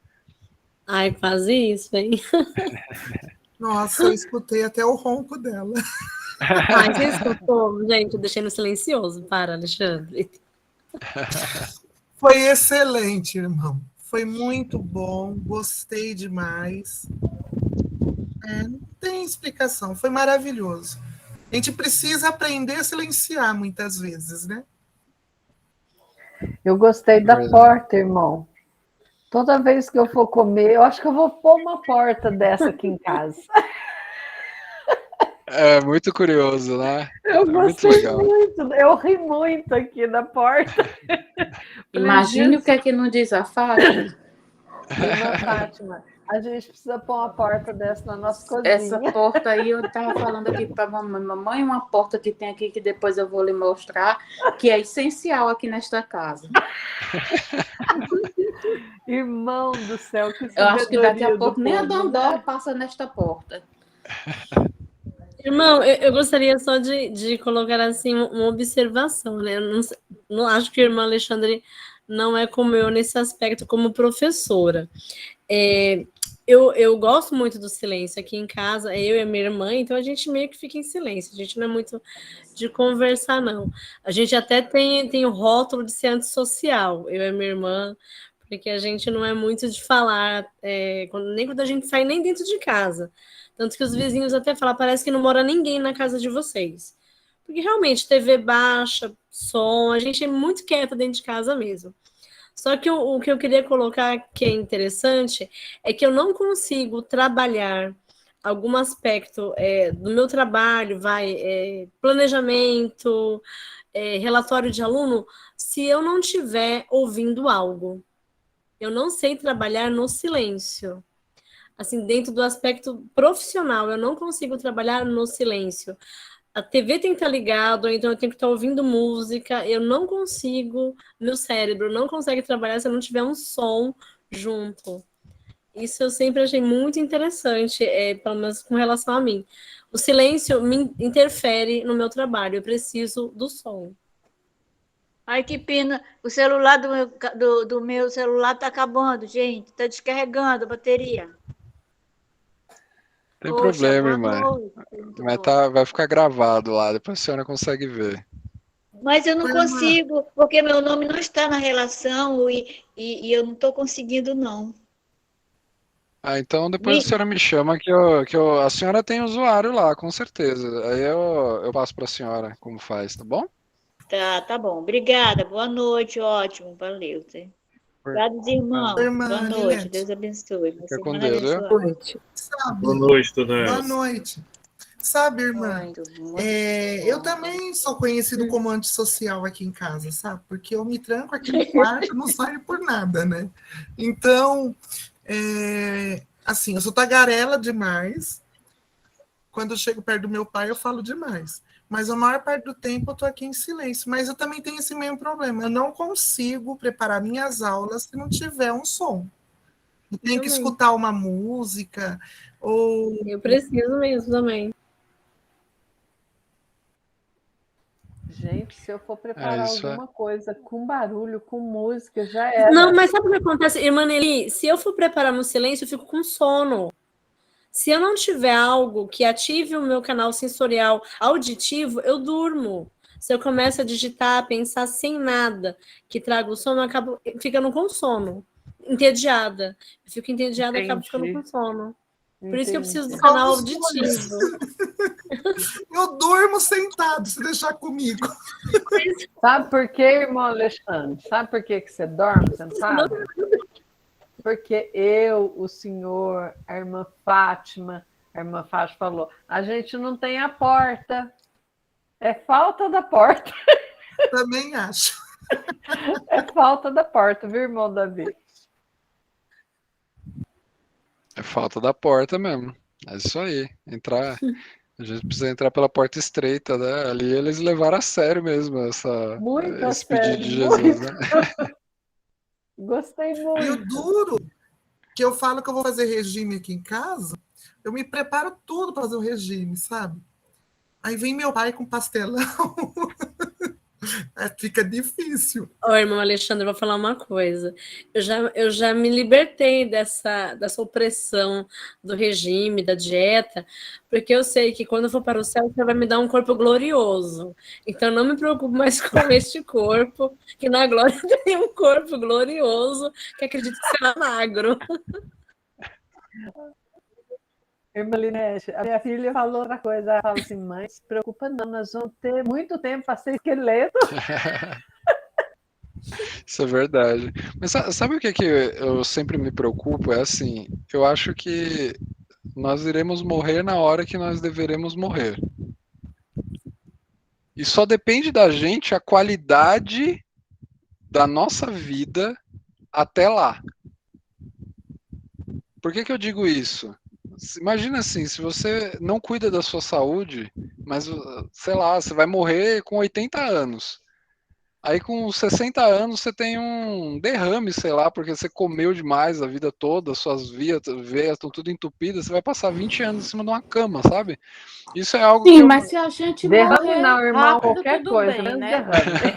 Ai, quase isso, hein? Nossa, eu escutei até o ronco dela. Ai, você escutou? Gente, eu deixei no silencioso. Para, Alexandre. Foi excelente, irmão. Foi muito bom, gostei demais. Não tem explicação, foi maravilhoso. A gente precisa aprender a silenciar muitas vezes, né? Eu gostei da porta, irmão. Toda vez que eu for comer, eu acho que eu vou pôr uma porta dessa aqui em casa. É muito curioso, né? Eu gostei muito legal. muito, eu ri muito aqui da porta. Imagine o que é que não diz a Fátima. Irmã Fátima, a gente precisa pôr uma porta dessa na nossa cozinha. Essa porta aí, eu estava falando aqui para mamãe, uma porta que tem aqui, que depois eu vou lhe mostrar, que é essencial aqui nesta casa. Irmão do céu, que eu acho que daqui a pouco nem a Dandora passa nesta porta. Irmão, eu gostaria só de colocar assim uma observação, né? Eu não acho que a irmã Alexandre não é como eu nesse aspecto como professora. Eu gosto muito do silêncio aqui em casa, eu e a minha irmã, então a gente meio que fica em silêncio, a gente não é muito de conversar, não. A gente até tem o rótulo de ser antissocial, eu e a minha irmã, porque a gente não é muito de falar, nem quando a gente sai nem dentro de casa. Tanto que os vizinhos até falam, parece que não mora ninguém na casa de vocês. Porque realmente, TV baixa, som, a gente é muito quieta dentro de casa mesmo. Só que o que eu queria colocar que é interessante é que eu não consigo trabalhar algum aspecto do meu trabalho, planejamento, relatório de aluno, se eu não estiver ouvindo algo. Eu não sei trabalhar no silêncio. Assim, dentro do aspecto profissional, eu não consigo trabalhar no silêncio. A TV tem que estar ligada, então eu tenho que estar ouvindo música, eu não consigo, meu cérebro não consegue trabalhar se eu não tiver um som junto. Isso eu sempre achei muito interessante, pelo menos com relação a mim. O silêncio me interfere no meu trabalho, eu preciso do som. Ai, que pena, o celular do meu celular está acabando, gente, está descarregando a bateria. Tem problema, irmã. Mas vai ficar gravado lá, depois a senhora consegue ver. Mas eu não consigo, porque meu nome não está na relação e eu não estou conseguindo, não. Então depois a senhora me chama que a senhora tem usuário lá, com certeza. Aí eu passo para a senhora como faz, tá bom? Tá bom. Obrigada, boa noite, ótimo, valeu. Obrigada, irmão. Boa noite, Deus abençoe. Fica com Deus, viu? Boa noite, Dona Boa noite. Sabe, irmã, eu também sou conhecido como antissocial aqui em casa, sabe? Porque eu me tranco aqui no quarto, não saio por nada, né? Então, assim, eu sou tagarela demais, Quando eu chego perto do meu pai, eu falo demais. Mas a maior parte do tempo eu estou aqui em silêncio. Mas eu também tenho esse mesmo problema. Eu não consigo preparar minhas aulas se não tiver um som. Eu tenho que escutar uma música. Ou... Eu preciso mesmo também. Gente, se eu for preparar alguma coisa com barulho, com música, já era. Não, mas sabe o que acontece, irmã Nelly? Se eu for preparar no silêncio, eu fico com sono. Se eu não tiver algo que ative o meu canal sensorial auditivo, eu durmo. Se eu começo a digitar, a pensar sem nada que traga o sono, eu acabo ficando com sono. Entediada. Eu fico entediada e acabo ficando com sono. Por isso que eu preciso do canal auditivo. Eu durmo sentado, se deixar comigo. Sabe por quê, irmão Alexandre? Sabe por que você dorme sentado? Porque eu, o senhor, a irmã Fátima falou, a gente não tem a porta. É falta da porta. Também acho. É falta da porta, viu, irmão Davi? É falta da porta mesmo. É isso aí. A gente precisa entrar pela porta estreita, né? Ali eles levaram a sério mesmo esse pedido de Jesus, né? Gostei muito. E o duro, que eu falo que eu vou fazer regime aqui em casa, eu me preparo tudo para fazer o regime, sabe? Aí vem meu pai com pastelão. Fica difícil. Ô, irmão Alexandre, eu vou falar uma coisa. Eu já me libertei dessa opressão do regime, da dieta, porque eu sei que quando eu for para o céu, você vai me dar um corpo glorioso. Então, não me preocupo mais com este corpo, que na glória tem um corpo glorioso, que acredito que será magro. Irmã Linete, a minha filha falou outra coisa. Ela fala assim, mãe, se preocupa não, nós vamos ter muito tempo para ser esqueleto. Isso é verdade. Mas sabe o que eu sempre me preocupo? É assim, eu acho que nós iremos morrer na hora que nós deveremos morrer. E só depende da gente a qualidade da nossa vida até lá. Por que eu digo isso? Imagina assim, se você não cuida da sua saúde, mas, sei lá, você vai morrer com 80 anos. Aí com 60 anos você tem um derrame, sei lá, porque você comeu demais a vida toda, suas veias estão tudo entupidas, você vai passar 20 anos em cima de uma cama, sabe? Isso é algo Sim, mas se a gente derrame morrer não, irmão, rápido, qualquer tudo coisa, bem, né?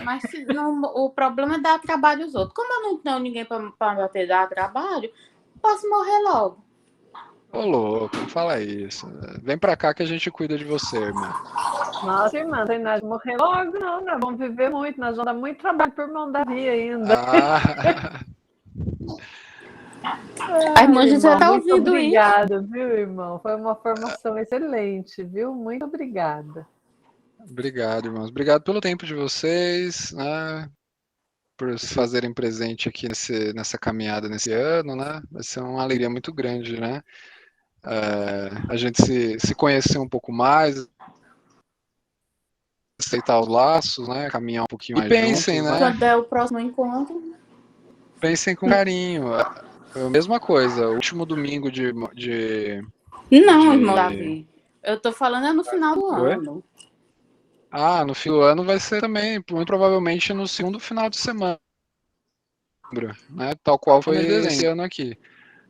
Mas se não, o problema é dar trabalho aos outros. Como eu não tenho ninguém para bater dar trabalho, posso morrer logo. Ô, louco, não fala isso. Vem pra cá que a gente cuida de você, irmã. Nossa, irmã, não tem nada de morrer logo, não. Nós vamos viver muito, nós vamos dar muito trabalho por irmão Davi ainda. A irmã Gisele está ouvindo isso. Obrigada, viu, irmão? Foi uma formação excelente, viu? Muito obrigada. Obrigado, irmãos. Obrigado pelo tempo de vocês, né? Por se fazerem presente aqui nessa caminhada nesse ano, né? Vai ser uma alegria muito grande, né? A gente se conhecer um pouco mais, aceitar os laços, né? Caminhar um pouquinho mais pensem, juntos, né? Quando é o próximo encontro? Pensem com carinho. A mesma coisa, o último domingo Não, irmão Davi. Eu tô falando no final do ano. No fim do ano vai ser também, muito provavelmente no segundo final de semana, né? Tal qual foi esse ano aqui,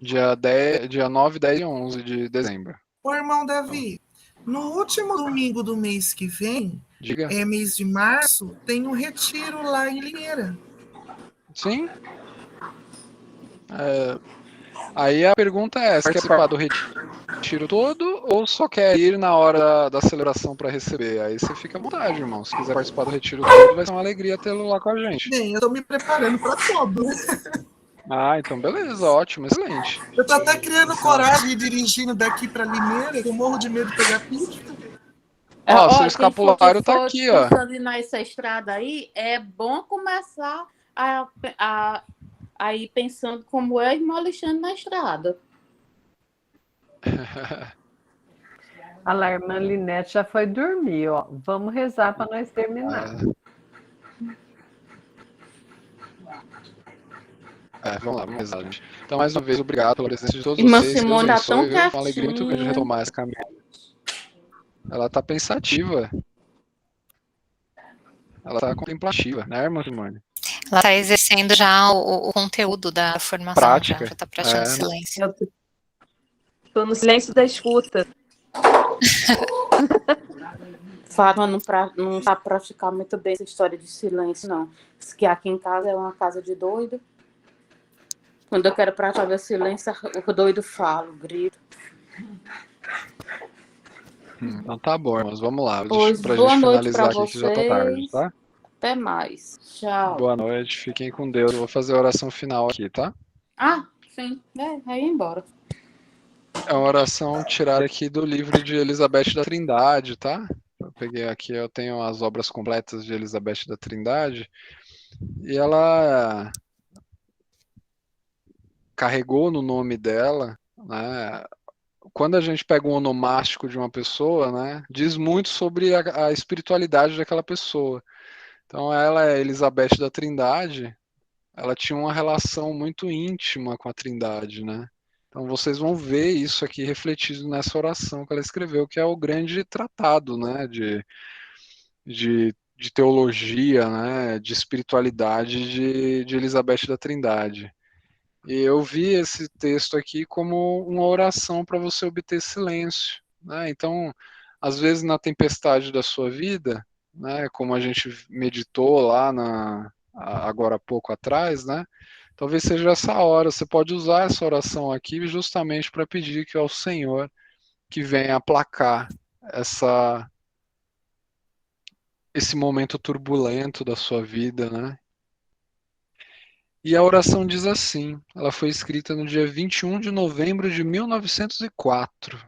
dia 9, 10 e 11 de dezembro. Ô, irmão Davi, no último domingo do mês que vem, mês de março, tem um retiro lá em Limeira. Sim. Aí a pergunta é, você quer participar do retiro todo ou só quer ir na hora da celebração para receber? Aí você fica à vontade, irmão. Se quiser participar do retiro todo, vai ser uma alegria tê-lo lá com a gente. Bem, eu tô me preparando para todo. Então beleza, ótimo, excelente. Eu tô até criando coragem e dirigindo daqui para Limeira, eu morro de medo de pegar pista. Seu escapulário tá aqui, ó. Pensando nessa estrada aí, é bom começar a ir pensando como é o irmão Alexandre na estrada. A irmã Linete já foi dormir, ó. Vamos rezar para nós terminar. Vamos lá, vamos rezar, gente. Então, mais uma vez, obrigado pela presença de todos Irmã vocês. Simone, Deus abençoe, tão uma alegria muito grande retomar esse caminho. Ela tá pensativa. Ela tá contemplativa, né, irmã Simone? Ela está exercendo já o conteúdo da formação, Prática. já está praticando silêncio. Eu tô no silêncio da escuta. Fátima não sabe praticar muito bem essa história de silêncio, não. Diz que aqui em casa é uma casa de doido. Quando eu quero praticar silêncio, o doido fala, grito. Então tá bom, irmãos, vamos lá. Pois, Pra boa gente noite finalizar pra aqui que já tá tarde, tá? Até mais. Tchau. Boa noite, fiquem com Deus. Eu vou fazer a oração final aqui, tá? Ah, sim. Aí embora. É uma oração tirada aqui do livro de Elizabeth da Trindade, tá? Eu peguei aqui, eu tenho as obras completas de Elizabeth da Trindade, e ela carregou no nome dela, né? Quando a gente pega um onomástico de uma pessoa, né, diz muito sobre a espiritualidade daquela pessoa. Então ela é Elizabeth da Trindade, ela tinha uma relação muito íntima com a Trindade, né? Então vocês vão ver isso aqui refletido nessa oração que ela escreveu, que é o grande tratado, né, de teologia, né, de espiritualidade de Elizabeth da Trindade. E eu vi esse texto aqui como uma oração para você obter silêncio, né? Então, às vezes na tempestade da sua vida, né, como a gente meditou lá agora há pouco atrás, né? Talvez seja essa hora. Você pode usar essa oração aqui justamente para pedir que ao Senhor que venha aplacar esse momento turbulento da sua vida, né? E a oração diz assim, ela foi escrita no dia 21 de novembro de 1904.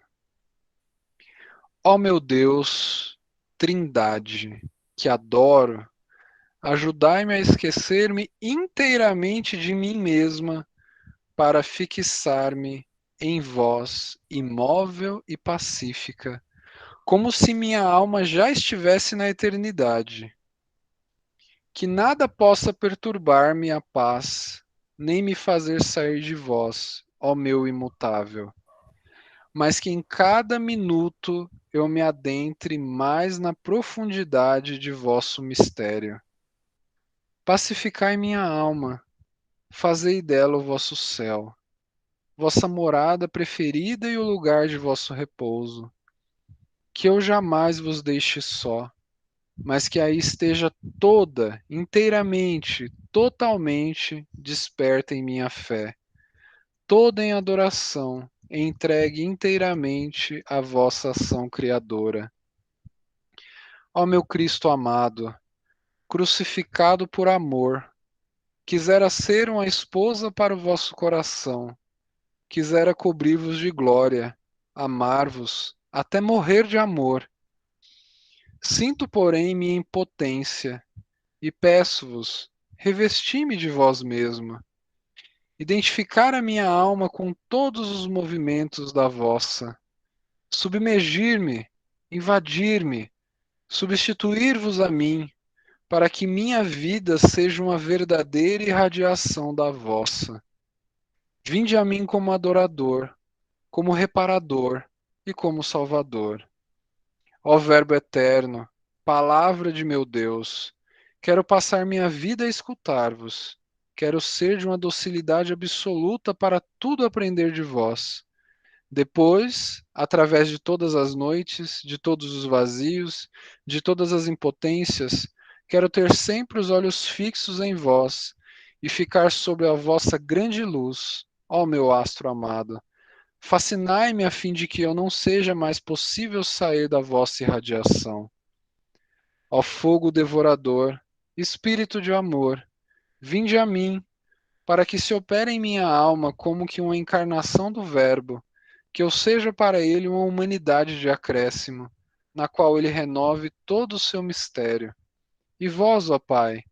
Ó meu Deus, Trindade, que adoro, ajudai-me a esquecer-me inteiramente de mim mesma para fixar-me em vós, imóvel e pacífica, como se minha alma já estivesse na eternidade. Que nada possa perturbar minha paz, nem me fazer sair de vós, ó meu imutável, mas que em cada minuto eu me adentre mais na profundidade de vosso mistério. Pacificai minha alma, fazei dela o vosso céu, vossa morada preferida e o lugar de vosso repouso. Que eu jamais vos deixe só, mas que aí esteja toda, inteiramente, totalmente desperta em minha fé, toda em adoração, entregue inteiramente à vossa ação criadora. Ó meu Cristo amado, crucificado por amor, quisera ser uma esposa para o vosso coração, quisera cobrir-vos de glória, amar-vos, até morrer de amor. Sinto, porém, minha impotência, e peço-vos, revesti-me de vós mesma, identificar a minha alma com todos os movimentos da vossa, submergir-me, invadir-me, substituir-vos a mim, para que minha vida seja uma verdadeira irradiação da vossa. Vinde a mim como adorador, como reparador e como salvador. Ó Verbo eterno, palavra de meu Deus, quero passar minha vida a escutar-vos. Quero ser de uma docilidade absoluta para tudo aprender de vós. Depois, através de todas as noites, de todos os vazios, de todas as impotências, quero ter sempre os olhos fixos em vós e ficar sob a vossa grande luz, ó meu astro amado. Fascinai-me a fim de que eu não seja mais possível sair da vossa irradiação. Ó fogo devorador, espírito de amor, vinde a mim, para que se opere em minha alma como que uma encarnação do Verbo, que eu seja para ele uma humanidade de acréscimo, na qual ele renove todo o seu mistério. E vós, ó Pai,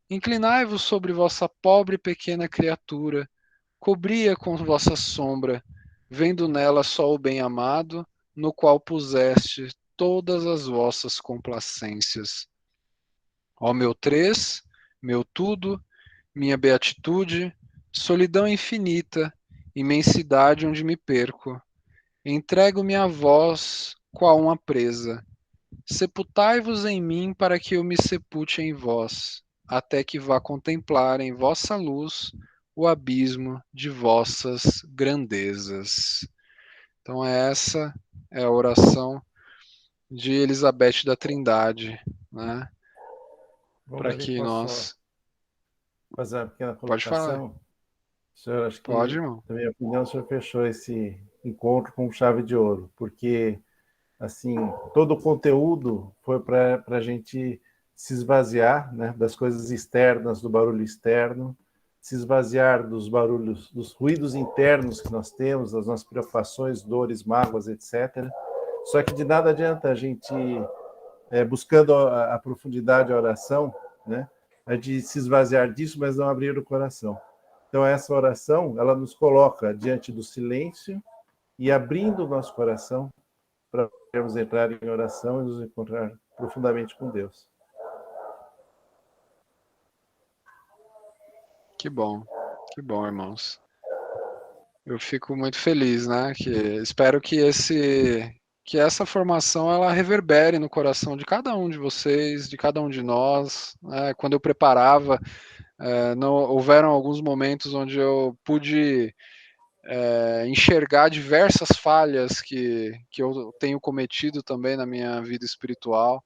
inclinai-vos sobre vossa pobre e pequena criatura, cobri-a com vossa sombra, vendo nela só o bem-amado, no qual puseste todas as vossas complacências. Ó meu três, meu tudo, minha beatitude, solidão infinita, imensidade onde me perco, entrego-me a vós, qual uma presa. Sepultai-vos em mim para que eu me sepulte em vós, até que vá contemplar em vossa luz o abismo de vossas grandezas. Então essa é a oração de Elizabeth da Trindade, né? Para que nós... fazer uma pequena Pode falar. colocação. Senhor, acho que, Pode, irmão. na minha opinião, o senhor fechou esse encontro com chave de ouro, porque, assim, todo o conteúdo foi para a gente se esvaziar, né, das coisas externas, do barulho externo, se esvaziar dos barulhos, dos ruídos internos que nós temos, das nossas preocupações, dores, mágoas, etc. Só que de nada adianta a gente, buscando a profundidade da oração, né, de se esvaziar disso, mas não abrir o coração. Então, essa oração, ela nos coloca diante do silêncio e abrindo o nosso coração para podermos entrar em oração e nos encontrar profundamente com Deus. Que bom, irmãos. Eu fico muito feliz, né? Espero que essa formação ela reverbere no coração de cada um de vocês, de cada um de nós, né? Quando eu preparava, houveram alguns momentos onde eu pude enxergar diversas falhas que eu tenho cometido também na minha vida espiritual,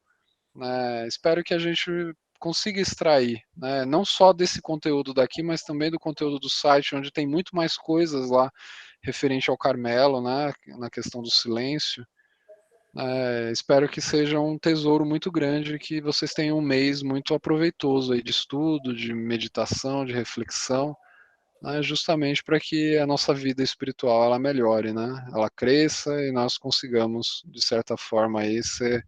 né? Espero que a gente consiga extrair, né, não só desse conteúdo daqui, mas também do conteúdo do site, onde tem muito mais coisas lá referente ao Carmelo, né, na questão do silêncio. Espero que seja um tesouro muito grande, que vocês tenham um mês muito aproveitoso aí de estudo, de meditação, de reflexão, né, justamente para que a nossa vida espiritual ela melhore, né, ela cresça e nós consigamos, de certa forma, aí, ser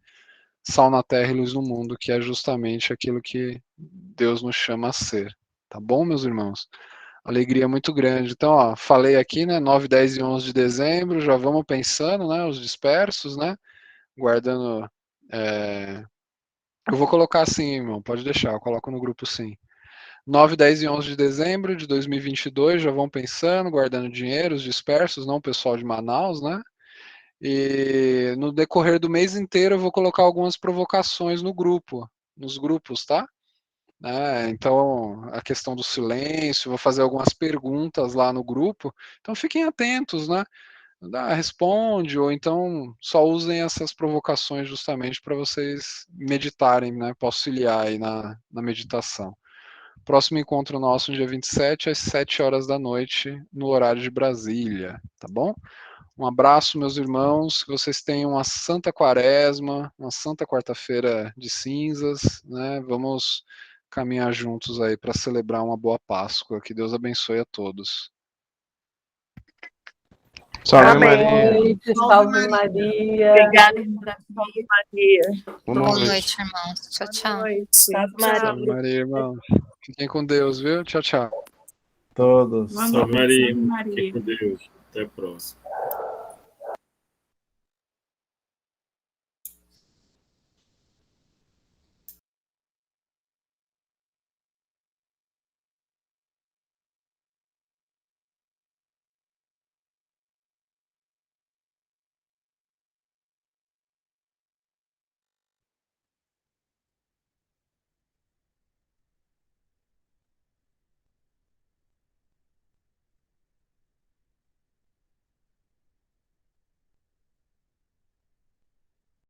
sal na terra e luz no mundo, que é justamente aquilo que Deus nos chama a ser. Tá bom, meus irmãos? Alegria muito grande. Então, ó, falei aqui, né, 9, 10 e 11 de dezembro, já vamos pensando, né, os dispersos, né, guardando... Eu vou colocar assim, irmão, pode deixar, eu coloco no grupo sim. 9, 10 e 11 de dezembro de 2022, já vão pensando, guardando dinheiro, os dispersos, não o pessoal de Manaus, né? E no decorrer do mês inteiro eu vou colocar algumas provocações no grupo, nos grupos, tá? Então, a questão do silêncio, vou fazer algumas perguntas lá no grupo, então fiquem atentos, né? Responde, ou então só usem essas provocações justamente para vocês meditarem, né? Para auxiliar aí na meditação. Próximo encontro nosso, dia 27, às 7 horas da noite, no horário de Brasília, tá bom? Um abraço, meus irmãos, que vocês tenham uma santa quaresma, uma santa quarta-feira de cinzas, né? Vamos caminhar juntos aí para celebrar uma boa Páscoa. Que Deus abençoe a todos. Salve Maria. Salve Maria. Obrigada, irmã. Salve Maria. Boa noite, irmãos. Tchau, tchau. Salve Maria. Salve Maria, irmãos. Fiquem com Deus, viu? Tchau, tchau. Todos. Salve Maria. Fiquem com Deus. Até a próxima.